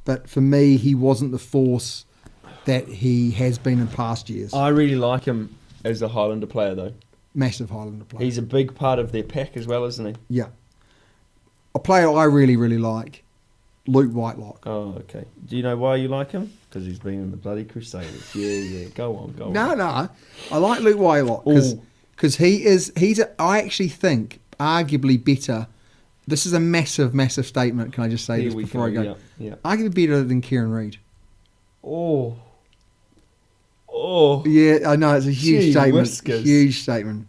Speaker 3: But for me, he wasn't the force that he has been in past years.
Speaker 2: I really like him as a Highlander player, though.
Speaker 3: Massive Highlander player.
Speaker 2: He's a big part of their pack as well, isn't he?
Speaker 3: Yeah. A player I really, really like, Luke Whitelock.
Speaker 2: Oh, okay. Do you know why you like him? Because he's been in the bloody Crusaders. Yeah. Go on.
Speaker 3: No. I like Luke Whitelock because I actually think arguably better. This is a massive, massive statement. Can I just say this before I go?
Speaker 2: Yeah.
Speaker 3: Arguably better than Kieran Reid.
Speaker 2: Oh.
Speaker 3: Yeah, I know, it's a huge statement.
Speaker 2: Whiskers.
Speaker 3: Huge statement.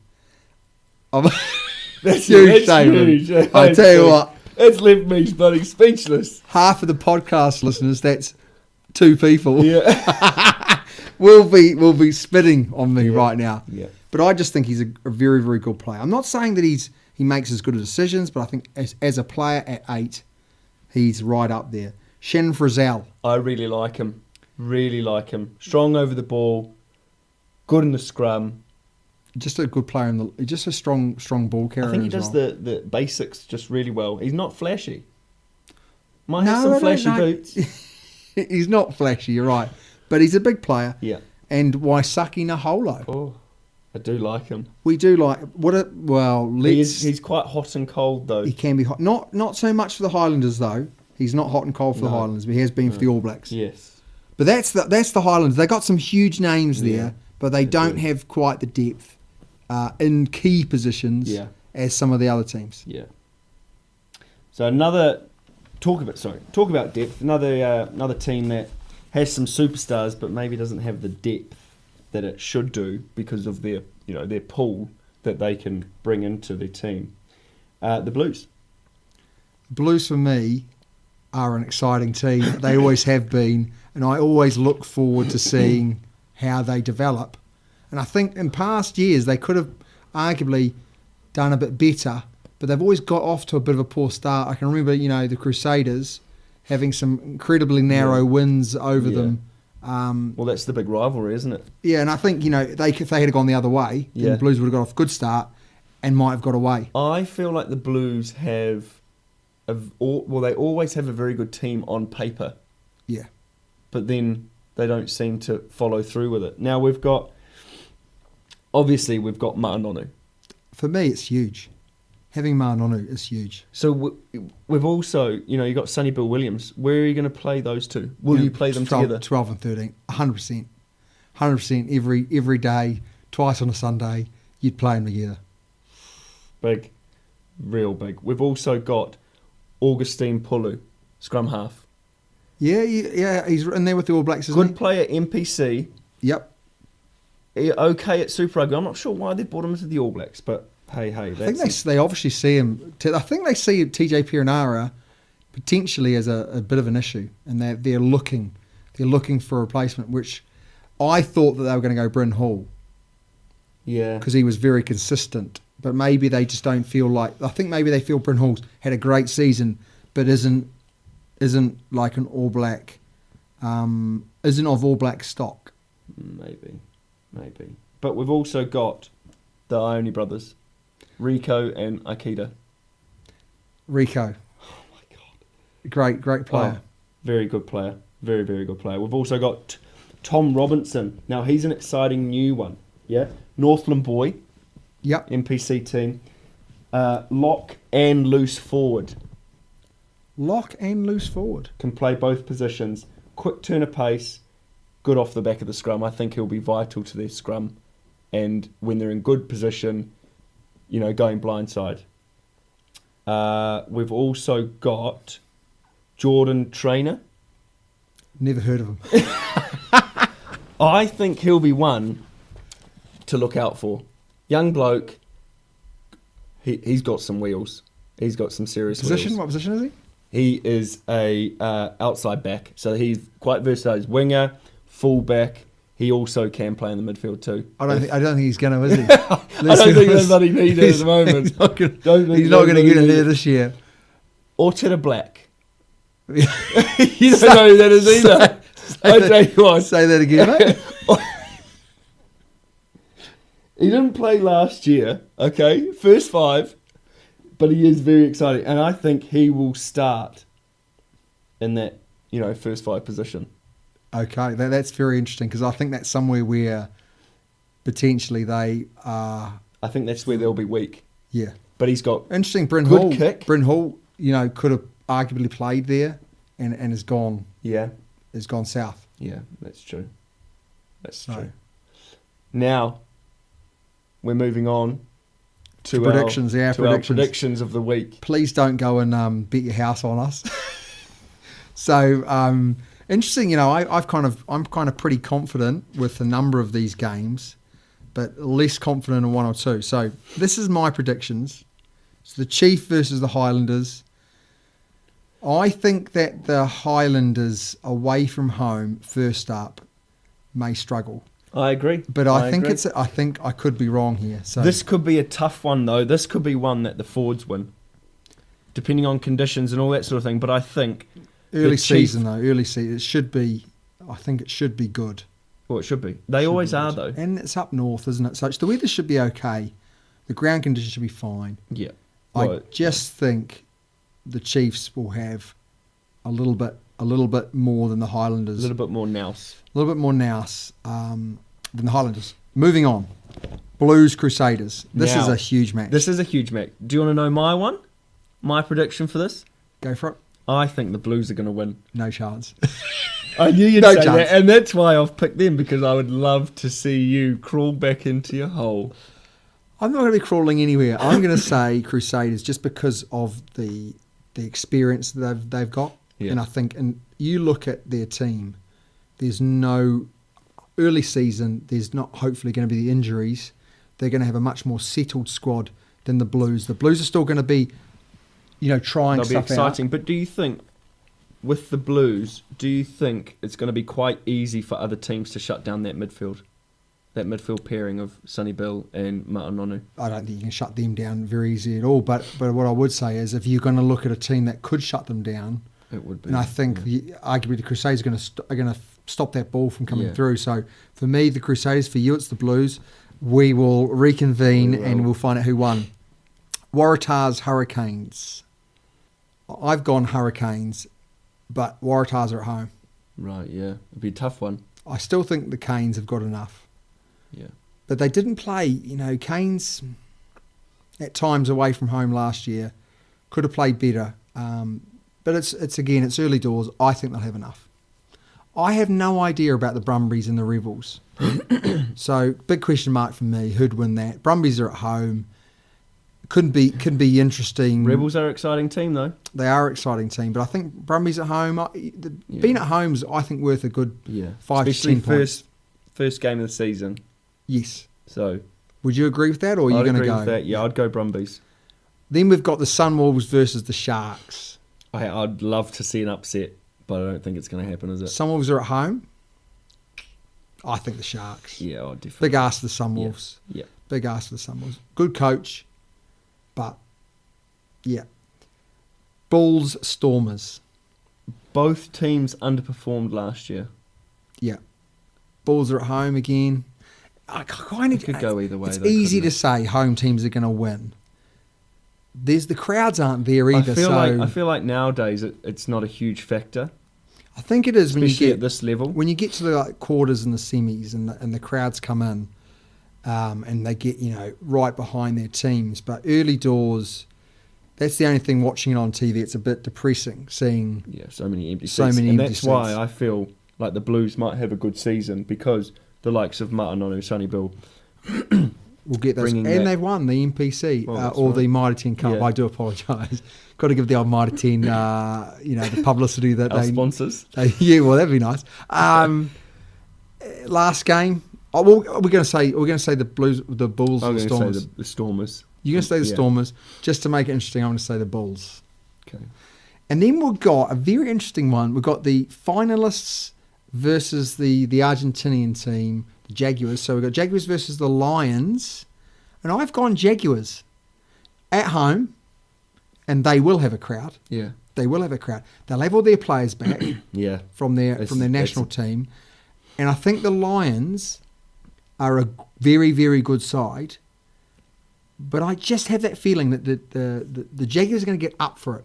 Speaker 2: That's
Speaker 3: huge statement.
Speaker 2: Huge.
Speaker 3: I tell you what.
Speaker 2: It's left me bloody speechless.
Speaker 3: Half of the podcast listeners, that's two people.
Speaker 2: Yeah.
Speaker 3: will be spitting on me right now.
Speaker 2: Yeah.
Speaker 3: But I just think he's a very, very good player. I'm not saying that he makes as good decisions, but I think as a player at 8, he's right up there. Shannon Frizzell.
Speaker 2: I really like him. Strong over the ball, good in the scrum.
Speaker 3: Just a good player just a strong ball carrier.
Speaker 2: I think he does the basics just really well. He's not flashy. Might have some flashy boots.
Speaker 3: He's not flashy, you're right. But he's a big player.
Speaker 2: Yeah.
Speaker 3: And Waisaki Naholo.
Speaker 2: Oh, I do like him.
Speaker 3: We do like
Speaker 2: he's quite hot and cold though.
Speaker 3: He can be hot. Not so much for the Highlanders though. He's not hot and cold for the Highlanders, but he has been for the All Blacks.
Speaker 2: Yes.
Speaker 3: But that's the Highlanders. They got some huge names there, but they don't have quite the depth in key positions as some of the other teams.
Speaker 2: Yeah. So talk about depth. Another team that has some superstars, but maybe doesn't have the depth that it should do because of their pool that they can bring into their team. The Blues.
Speaker 3: Blues for me are an exciting team. They always have been, and I always look forward to seeing how they develop. And I think in past years they could have arguably done a bit better, but they've always got off to a bit of a poor start. I can remember, the Crusaders having some incredibly narrow wins over them.
Speaker 2: Well, that's the big rivalry, isn't it?
Speaker 3: Yeah, and I think, if they had gone the other way, then the Blues would have got off a good start and might have got away.
Speaker 2: I feel like the Blues have they always have a very good team on paper.
Speaker 3: Yeah.
Speaker 2: But then they don't seem to follow through with it. Now we've got Ma'anonu.
Speaker 3: For me, it's huge. Having Ma'anonu is huge.
Speaker 2: So we've also, you got Sonny Bill Williams. Where are you going to play those two? Will you play them together?
Speaker 3: 12 and 13, 100%. 100% every day, twice on a Sunday, you'd play them together.
Speaker 2: Big. Real big. We've also got Augustine Pulu, scrum half.
Speaker 3: Yeah, he's in there with the All Blacks, isn't he?
Speaker 2: Good player, MPC.
Speaker 3: Yep.
Speaker 2: Okay at Super Rugby. I'm not sure why they brought him into the All Blacks, but hey,
Speaker 3: I think they obviously see him. I think they see TJ Perenara potentially as a bit of an issue, and they're looking for a replacement. Which I thought that they were going to go Bryn Hall.
Speaker 2: Yeah,
Speaker 3: because he was very consistent. But maybe they just don't feel like. I think maybe they feel Bryn Hall's had a great season, but isn't like an All Black, isn't of All Black stock.
Speaker 2: Maybe. But we've also got the Ione brothers, Rico and Akita.
Speaker 3: Rico, oh my god, great player.
Speaker 2: Oh, very good player, very very good player. We've also got Tom Robinson. Now he's an exciting new one. Yeah, Northland boy.
Speaker 3: Yep.
Speaker 2: MPC team. Lock and loose forward.
Speaker 3: Lock and loose forward.
Speaker 2: Can play both positions. Quick turn of pace. Good off the back of the scrum. I think he'll be vital to their scrum. And when they're in good position, going blindside. We've also got Jordan Trainer.
Speaker 3: Never heard of him.
Speaker 2: I think he'll be one to look out for. Young bloke, he's got some wheels. He's got some serious
Speaker 3: position.
Speaker 2: wheels.
Speaker 3: What position is he?
Speaker 2: He is a outside back, so he's quite versatile. He's winger, full back. He also can play in the midfield too.
Speaker 3: I don't think he's going to, is he?
Speaker 2: I don't think that's what he needs at the moment. He's not going
Speaker 3: to get in there this year.
Speaker 2: Or Tedder Black. You don't know who that is either. I tell you what.
Speaker 3: Say that again, mate.
Speaker 2: He didn't play last year, okay? First 5, but he is very exciting. And I think he will start in that, first 5 position.
Speaker 3: Okay, that's very interesting because I think that's somewhere where potentially they are...
Speaker 2: I think that's where they'll be weak.
Speaker 3: Yeah.
Speaker 2: But he's got
Speaker 3: interesting. Bryn
Speaker 2: good
Speaker 3: Hall,
Speaker 2: kick.
Speaker 3: Bryn Hall, could have arguably played there and has gone...
Speaker 2: Yeah.
Speaker 3: Has gone south.
Speaker 2: Yeah, that's true. That's true. Now... We're moving on to our predictions of the week.
Speaker 3: Please don't go and bet your house on us. So interesting. I'm kind of pretty confident with a number of these games, but less confident in one or two. So this is my predictions. So the Chief versus the Highlanders. I think that the Highlanders away from home, first up, may struggle.
Speaker 2: I agree.
Speaker 3: But I think I could be wrong here. So
Speaker 2: this could be a tough one, though. This could be one that the forwards win, depending on conditions and all that sort of thing. But I think
Speaker 3: early season, it should be. I think it should be good.
Speaker 2: Well, it should be. They always are, though.
Speaker 3: And it's up north, isn't it? So the weather should be okay. The ground conditions should be fine.
Speaker 2: Yeah.
Speaker 3: I just think the Chiefs will have a little bit more than the Highlanders.
Speaker 2: A little bit more nous.
Speaker 3: A little bit more nous than the Highlanders. Moving on. Blues Crusaders. This is a huge match.
Speaker 2: This is a huge match. Do you want to know my one? My prediction for this?
Speaker 3: Go for it.
Speaker 2: I think the Blues are going to win.
Speaker 3: No chance.
Speaker 2: I knew you'd say that, and that's why I've picked them, because I would love to see you crawl back into your hole.
Speaker 3: I'm not going to be crawling anywhere. I'm going to say Crusaders just because of the experience that they've got. Yeah. And I think, and you look at their team, there's no early season, there's not hopefully going to be the injuries. They're going to have a much more settled squad than the Blues. The Blues are still going to be, trying stuff out.
Speaker 2: They'll be exciting. But do you think, with the Blues, it's going to be quite easy for other teams to shut down that midfield pairing of Sonny Bill and Ma'anonu? I
Speaker 3: don't think you can shut them down very easy at all. But what I would say is, if you're going to look at a team that could shut them down,
Speaker 2: it would be.
Speaker 3: And I think arguably the Crusaders are going to stop that ball from coming through. So for me, the Crusaders. For you, it's the Blues. We will reconvene and we'll find out who won. Waratahs Hurricanes. I've gone Hurricanes, but Waratahs are at home.
Speaker 2: Right, yeah. It'd be a tough one.
Speaker 3: I still think the Canes have got enough.
Speaker 2: Yeah.
Speaker 3: But they didn't play, Canes at times away from home last year could have played better. But it's early doors. I think they'll have enough. I have no idea about the Brumbies and the Rebels. So big question mark for me. Who'd win that? Brumbies are at home. Could be interesting.
Speaker 2: Rebels are an exciting team though.
Speaker 3: They are an exciting team, but I think Brumbies at home. Being at home is, I think, worth a good 5 to 10 points.
Speaker 2: First game of the season.
Speaker 3: Yes.
Speaker 2: So
Speaker 3: would you agree with that, or are you going to go?
Speaker 2: With that. Yeah, I'd go Brumbies.
Speaker 3: Then we've got the Sunwolves versus the Sharks.
Speaker 2: I'd love to see an upset, but I don't think it's going to happen, is it?
Speaker 3: Sunwolves are at home. I think the Sharks.
Speaker 2: Yeah, definitely.
Speaker 3: Big ass for the Sunwolves.
Speaker 2: Yeah.
Speaker 3: Big ass for the Sunwolves. Good coach, but yeah. Bulls, Stormers.
Speaker 2: Both teams underperformed last year.
Speaker 3: Yeah. Bulls are at home again. I
Speaker 2: could go either way.
Speaker 3: It's easy to say home teams are going to win. The crowds aren't there either.
Speaker 2: I feel like nowadays it's not a huge factor.
Speaker 3: I think it is,
Speaker 2: especially
Speaker 3: when you get
Speaker 2: at this level.
Speaker 3: When you get to the quarters and the semis, and the crowds come in, and they get right behind their teams. But early doors, that's the only thing. Watching it on TV, it's a bit depressing seeing
Speaker 2: so many empty seats. And that's why I feel like the Blues might have a good season, because the likes of Matanonu, Sonny Bill.
Speaker 3: We'll get those. And they've won the NPC, the Mighty 10 Cup. Yeah. I do apologise. Got to give the old Mighty 10, the publicity that
Speaker 2: our sponsors.
Speaker 3: That'd be nice. Last game. We're going to say the Blues, the Bulls,
Speaker 2: I'm
Speaker 3: the
Speaker 2: Stormers.
Speaker 3: Stormers.
Speaker 2: Say the Stormers.
Speaker 3: You're going to say the Stormers. Just to make it interesting, I'm going to say the Bulls.
Speaker 2: Okay.
Speaker 3: And then we've got a very interesting one. We've got the finalists versus the Argentinian team, the Jaguars. So we've got Jaguars versus the Lions. And I've gone Jaguars at home, and they will have a crowd.
Speaker 2: Yeah.
Speaker 3: They will have a crowd. They'll have all their players back from their national team. And I think the Lions are a very, very good side. But I just have that feeling that the Jaguars are going to get up for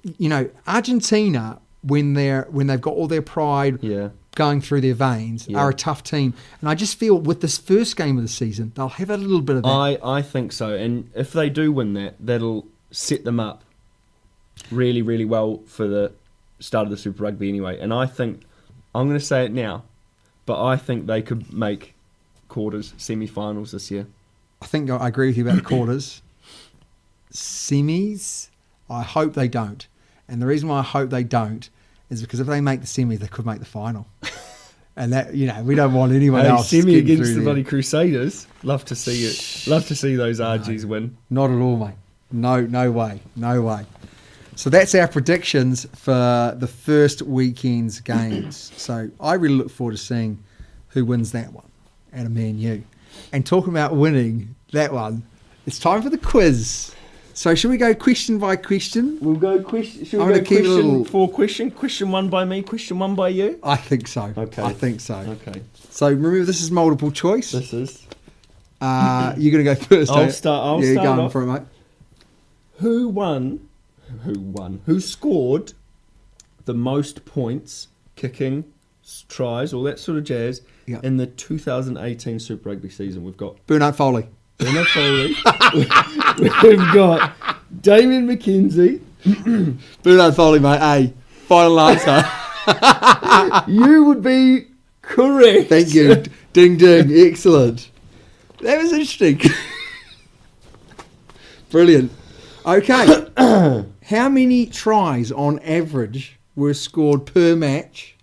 Speaker 3: it. Argentina, when they've got all their pride going through their veins, are a tough team. And I just feel with this first game of the season, they'll have a little bit of that.
Speaker 2: I think so. And if they do win that, that'll set them up really, really well for the start of the Super Rugby anyway. And I think, I'm going to say it now, but I think they could make quarters, semi-finals this year.
Speaker 3: I think I agree with you about the quarters. Semis, I hope they don't. And the reason why I hope they don't is because if they make the semis, they could make the final. And that, we don't want anyone else.
Speaker 2: Semi against the bloody Crusaders. Love to see it. Love to see those RGs win.
Speaker 3: Not at all, mate. No way. So that's our predictions for the first weekend's games. So I really look forward to seeing who wins that one out of me and you. And talking about winning that one, it's time for the quiz. So should we go question by question?
Speaker 2: We'll go question. Should we go question for question? Question one by me, question one by you?
Speaker 3: I think so.
Speaker 2: Okay.
Speaker 3: I think so.
Speaker 2: Okay.
Speaker 3: So remember, this is multiple choice.
Speaker 2: This is.
Speaker 3: You're going to go first.
Speaker 2: I'll start.
Speaker 3: You're
Speaker 2: start
Speaker 3: going
Speaker 2: off.
Speaker 3: for it, mate.
Speaker 2: Who won? Who scored the most points, kicking, tries, all that sort of jazz in the 2018 Super Rugby season? We've got
Speaker 3: Bernard Foley.
Speaker 2: We've got Damien McKenzie.
Speaker 3: Bernard Foley, mate. Hey, final answer.
Speaker 2: You would be correct.
Speaker 3: Thank you. Ding, ding. Excellent. That was interesting. Brilliant. Okay. How many tries on average were scored per match?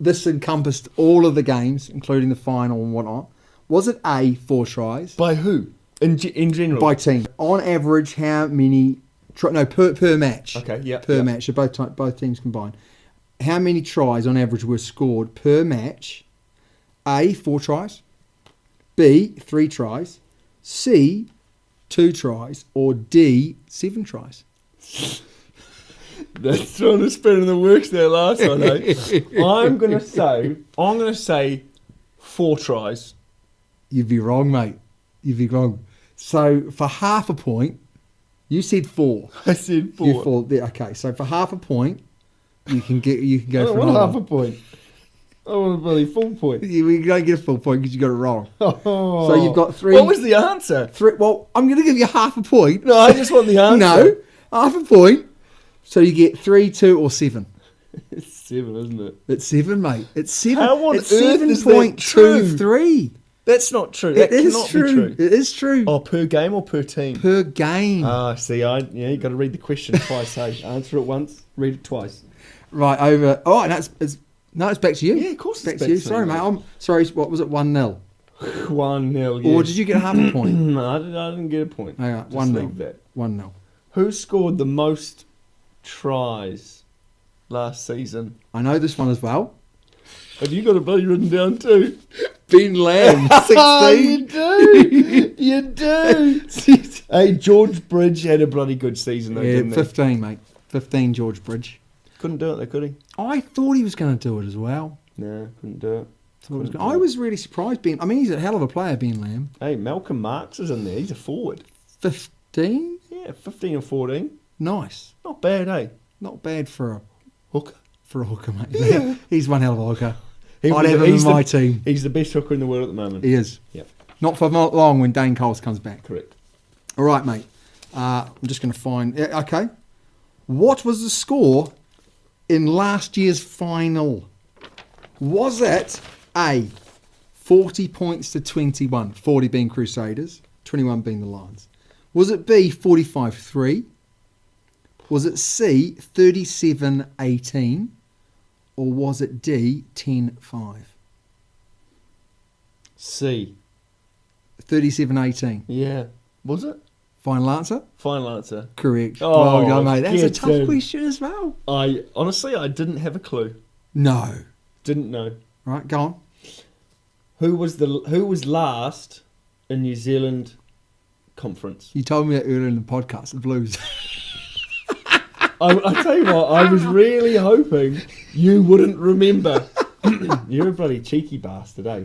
Speaker 3: This encompassed all of the games, including the final and whatnot. Was it A, 4 tries?
Speaker 2: By who? In general?
Speaker 3: By team. On average, how many... per match.
Speaker 2: Okay, yeah.
Speaker 3: Per match, so both teams combined. How many tries on average were scored per match? A, 4 tries. B, 3 tries. C, 2 tries. Or D, 7 tries.
Speaker 2: That's trying to spin in the works there last one, eh? I'm gonna say 4 tries.
Speaker 3: You'd be wrong, mate. You'd be wrong. So for half a point, You said 4.
Speaker 2: I said 4.
Speaker 3: You 4. Yeah, okay, so for half a point, you can go
Speaker 2: I
Speaker 3: for
Speaker 2: don't want
Speaker 3: another
Speaker 2: half a point. I want a bloody full point.
Speaker 3: You don't get a full point because you got it wrong.
Speaker 2: Oh.
Speaker 3: So you've got 3.
Speaker 2: What was the answer?
Speaker 3: 3. Well, I'm going to give you half a point.
Speaker 2: No, I just want the answer.
Speaker 3: No, half a point. So you get 3, 2, or 7.
Speaker 2: It's 7, isn't it?
Speaker 3: It's 7, mate. It's 7.
Speaker 2: How on
Speaker 3: it's
Speaker 2: earth is that true?
Speaker 3: 7.23.
Speaker 2: That's not true.
Speaker 3: It
Speaker 2: That
Speaker 3: is
Speaker 2: cannot
Speaker 3: true.
Speaker 2: be true.
Speaker 3: It is true.
Speaker 2: Oh, per game or per team?
Speaker 3: Per game.
Speaker 2: See, you got to read the question twice. Hey, answer it once, read it twice.
Speaker 3: Right over. Oh, and it's back to you.
Speaker 2: Yeah, of course
Speaker 3: It's back
Speaker 2: it's
Speaker 3: to you.
Speaker 2: back to
Speaker 3: Sorry,
Speaker 2: me,
Speaker 3: mate. I'm sorry. What was it? 1-0.
Speaker 2: 1-0. Yeah.
Speaker 3: Or did you get half a point?
Speaker 2: No, I didn't get a point.
Speaker 3: Hang on,
Speaker 2: Just
Speaker 3: 1-0.
Speaker 2: leave that.
Speaker 3: 1-0.
Speaker 2: Who scored the most tries last season?
Speaker 3: I know this one as well.
Speaker 2: Have you got a bloody written down too?
Speaker 3: Ben Lamb, 16.
Speaker 2: You do. You do. Hey, George Bridge had a bloody good season though,
Speaker 3: Yeah,
Speaker 2: didn't he?
Speaker 3: 15, mate. 15, George Bridge.
Speaker 2: Couldn't do it though, could he?
Speaker 3: I thought he was going to do it as well.
Speaker 2: No, couldn't do it.
Speaker 3: I was really surprised. I mean, he's a hell of a player, Ben Lamb.
Speaker 2: Hey, Malcolm Marx is in there. He's a forward.
Speaker 3: 15?
Speaker 2: Yeah, 15 and 14.
Speaker 3: Nice.
Speaker 2: Not bad, eh?
Speaker 3: Not bad for a
Speaker 2: Hooker.
Speaker 3: hooker, mate.
Speaker 2: Yeah.
Speaker 3: He's one hell of a hooker.
Speaker 2: He-
Speaker 3: I'd have him in
Speaker 2: he's
Speaker 3: my
Speaker 2: the-
Speaker 3: team.
Speaker 2: He's the best hooker in the world at the moment.
Speaker 3: He is.
Speaker 2: Yep,
Speaker 3: Not for long when Dane Coles comes back.
Speaker 2: correct.
Speaker 3: All right, mate. I'm just going to find... Okay. What was the score in last year's final? Was it A, 40 points to 21, 40 being Crusaders, 21 being the Lions? Was it B, 45-3? Was it C, 37-18? Or was it D, 10-5?
Speaker 2: C.
Speaker 3: 37-18.
Speaker 2: Yeah. Was it?
Speaker 3: Final answer?
Speaker 2: Final answer.
Speaker 3: Correct.
Speaker 2: Oh,
Speaker 3: well done, mate. That's a
Speaker 2: get
Speaker 3: tough
Speaker 2: in.
Speaker 3: question as well.
Speaker 2: Honestly, I didn't have a clue.
Speaker 3: No.
Speaker 2: Didn't know.
Speaker 3: Right, go on.
Speaker 2: Who was last in New Zealand conference?
Speaker 3: You told me that earlier in the podcast, the Blues.
Speaker 2: I tell you what, I was really hoping you wouldn't remember. You're a bloody cheeky bastard, eh?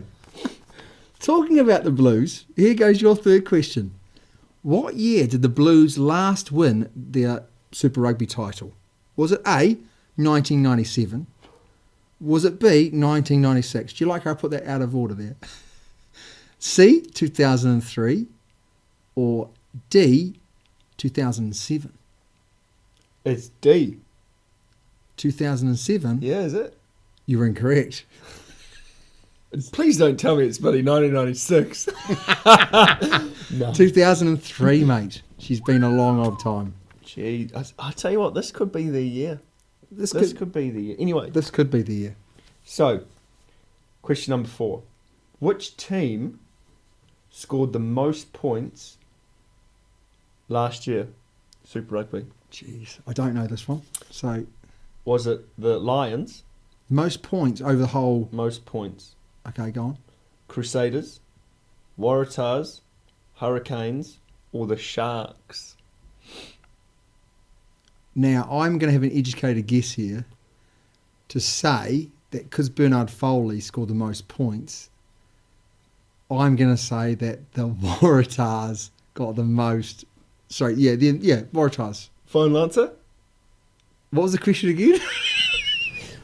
Speaker 3: Talking about the Blues, here goes your third question. What year did the Blues last win their Super Rugby title? Was it A, 1997? Was it B, 1996? Do you like how I put that out of order there? C, 2003? Or D, 2007?
Speaker 2: It's D.
Speaker 3: 2007?
Speaker 2: Yeah, is it?
Speaker 3: You're incorrect.
Speaker 2: Please don't tell me it's bloody 1996. No.
Speaker 3: 2003, mate. She's been a long old time.
Speaker 2: Gee, I tell you what, this could be the year. This could be the year. Anyway,
Speaker 3: This could be the year.
Speaker 2: so question number 4. Which team scored the most points last year? Super Rugby.
Speaker 3: Jeez, I don't know this one. So,
Speaker 2: Was it the Lions?
Speaker 3: most points over the whole...
Speaker 2: Most points.
Speaker 3: Okay, go on.
Speaker 2: Crusaders, Waratahs, Hurricanes, or the Sharks?
Speaker 3: Now, I'm going to have an educated guess here to say that because Bernard Foley scored the most points, I'm going to say that the Waratahs got the most... Sorry, Waratahs.
Speaker 2: Final answer?
Speaker 3: What was the question again?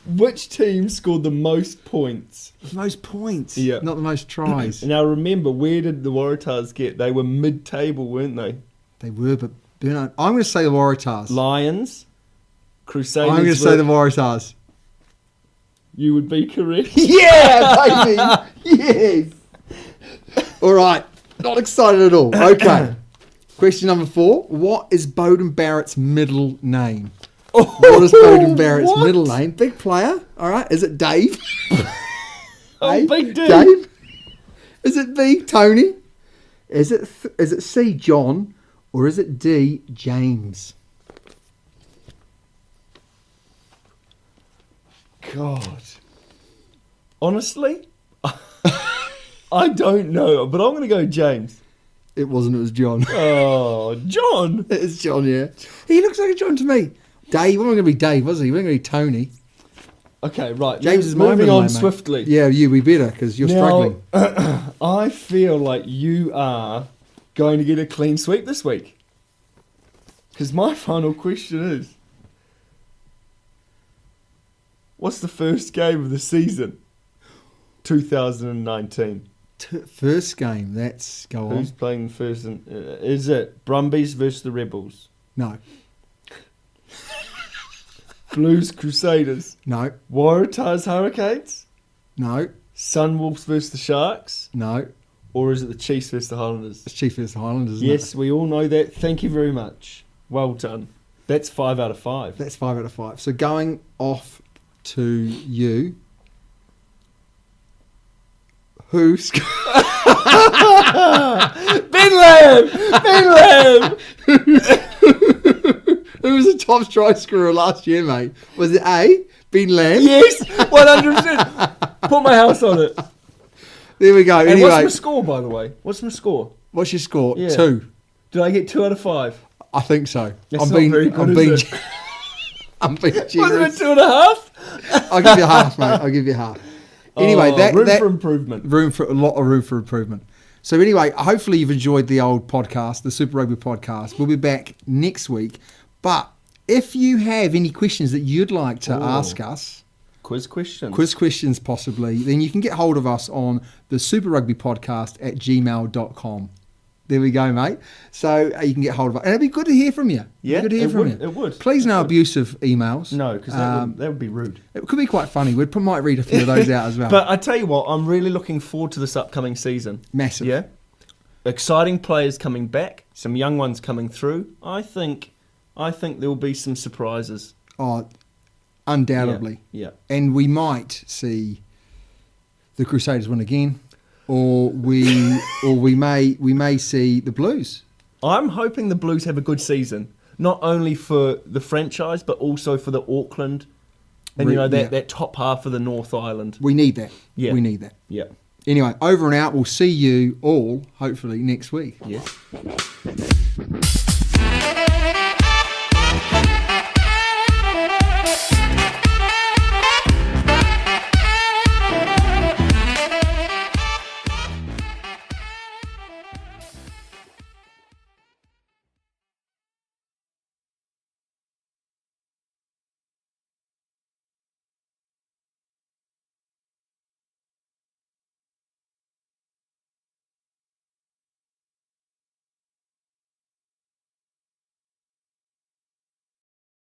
Speaker 2: Which team scored the most points?
Speaker 3: The most points,
Speaker 2: Yeah.
Speaker 3: not the most tries.
Speaker 2: Now remember, where did the Waratahs get? They were mid-table, weren't they?
Speaker 3: They were, but Bernard... I'm going to say the Waratahs.
Speaker 2: Lions, Crusaders.
Speaker 3: I'm going to say the Waratahs.
Speaker 2: You would be correct.
Speaker 3: Yeah, baby! Yes! All right, not excited at all. Okay. Question number 4. What is Bowden Barrett's middle name? What is Bowden Barrett's
Speaker 2: What?
Speaker 3: middle name? Big player. All right. Is it Dave?
Speaker 2: Oh, big dude.
Speaker 3: Dave? Is it B, Tony? Is it C, John? Or is it D, James?
Speaker 2: God. Honestly, I don't know, but I'm going to go James.
Speaker 3: It wasn't. It was John.
Speaker 2: Oh, John.
Speaker 3: It is John, yeah. He looks like a John to me. Dave. Wasn't going to be Dave, was he? He wasn't going to be Tony.
Speaker 2: Okay, right.
Speaker 3: James is my
Speaker 2: moving
Speaker 3: middle
Speaker 2: on
Speaker 3: name, mate.
Speaker 2: swiftly.
Speaker 3: Yeah, you be better because you're struggling.
Speaker 2: I feel like you are going to get a clean sweep this week. Because my final question is, what's the first game of the season? 2019.
Speaker 3: First game, that's... Go on.
Speaker 2: Who's playing first? Is it Brumbies versus the Rebels?
Speaker 3: No.
Speaker 2: Blues Crusaders?
Speaker 3: No.
Speaker 2: Waratahs Hurricanes?
Speaker 3: No.
Speaker 2: Sunwolves versus the Sharks?
Speaker 3: No.
Speaker 2: Or is it the Chiefs versus the Highlanders?
Speaker 3: It's Chiefs versus the Highlanders, isn't
Speaker 2: Yes,
Speaker 3: it?
Speaker 2: we all know that. Thank you very much. Well done. That's 5 out of 5.
Speaker 3: That's 5 out of 5. So going off to you... Who scored?
Speaker 2: Ben Lamb! Ben Lamb!
Speaker 3: Who was the top try scorer last year, mate? Was it A, Ben Lamb?
Speaker 2: Yes, 100%. Put my house on it.
Speaker 3: There we go.
Speaker 2: And
Speaker 3: Anyway,
Speaker 2: what's my score, by the way? What's my score?
Speaker 3: what's your score?
Speaker 2: Yeah.
Speaker 3: 2.
Speaker 2: Did I get 2 out of 5?
Speaker 3: I think so.
Speaker 2: That's not very good, is it?
Speaker 3: I'm being
Speaker 2: Wasn't
Speaker 3: generous.
Speaker 2: it 2.5?
Speaker 3: I'll give you half, mate. I'll give you half. Anyway,
Speaker 2: room for improvement.
Speaker 3: A lot of room for improvement. So anyway, hopefully you've enjoyed the old podcast, the Super Rugby Podcast. We'll be back next week. But if you have any questions that you'd like to ask us,
Speaker 2: quiz questions
Speaker 3: possibly, then you can get hold of us on the Super Rugby Podcast at gmail.com. There we go, mate. So you can get hold of us. And it'd be good to hear from you.
Speaker 2: Yeah,
Speaker 3: good to hear from you.
Speaker 2: It would.
Speaker 3: Please no abusive emails.
Speaker 2: No, because that would be rude.
Speaker 3: It could be quite funny. We might read a few of those out as well.
Speaker 2: But I tell you what, I'm really looking forward to this upcoming season.
Speaker 3: Massive.
Speaker 2: Yeah. Exciting players coming back, some young ones coming through. I think there will be some surprises.
Speaker 3: Oh, undoubtedly.
Speaker 2: Yeah.
Speaker 3: And we might see the Crusaders win again, or we may see the Blues.
Speaker 2: I'm hoping the Blues have a good season, not only for the franchise but also for the Auckland and that top half of the North Island.
Speaker 3: We need that.
Speaker 2: Yeah.
Speaker 3: We need that.
Speaker 2: Yeah.
Speaker 3: Anyway, over and out. We'll see you all hopefully next week.
Speaker 2: Yes.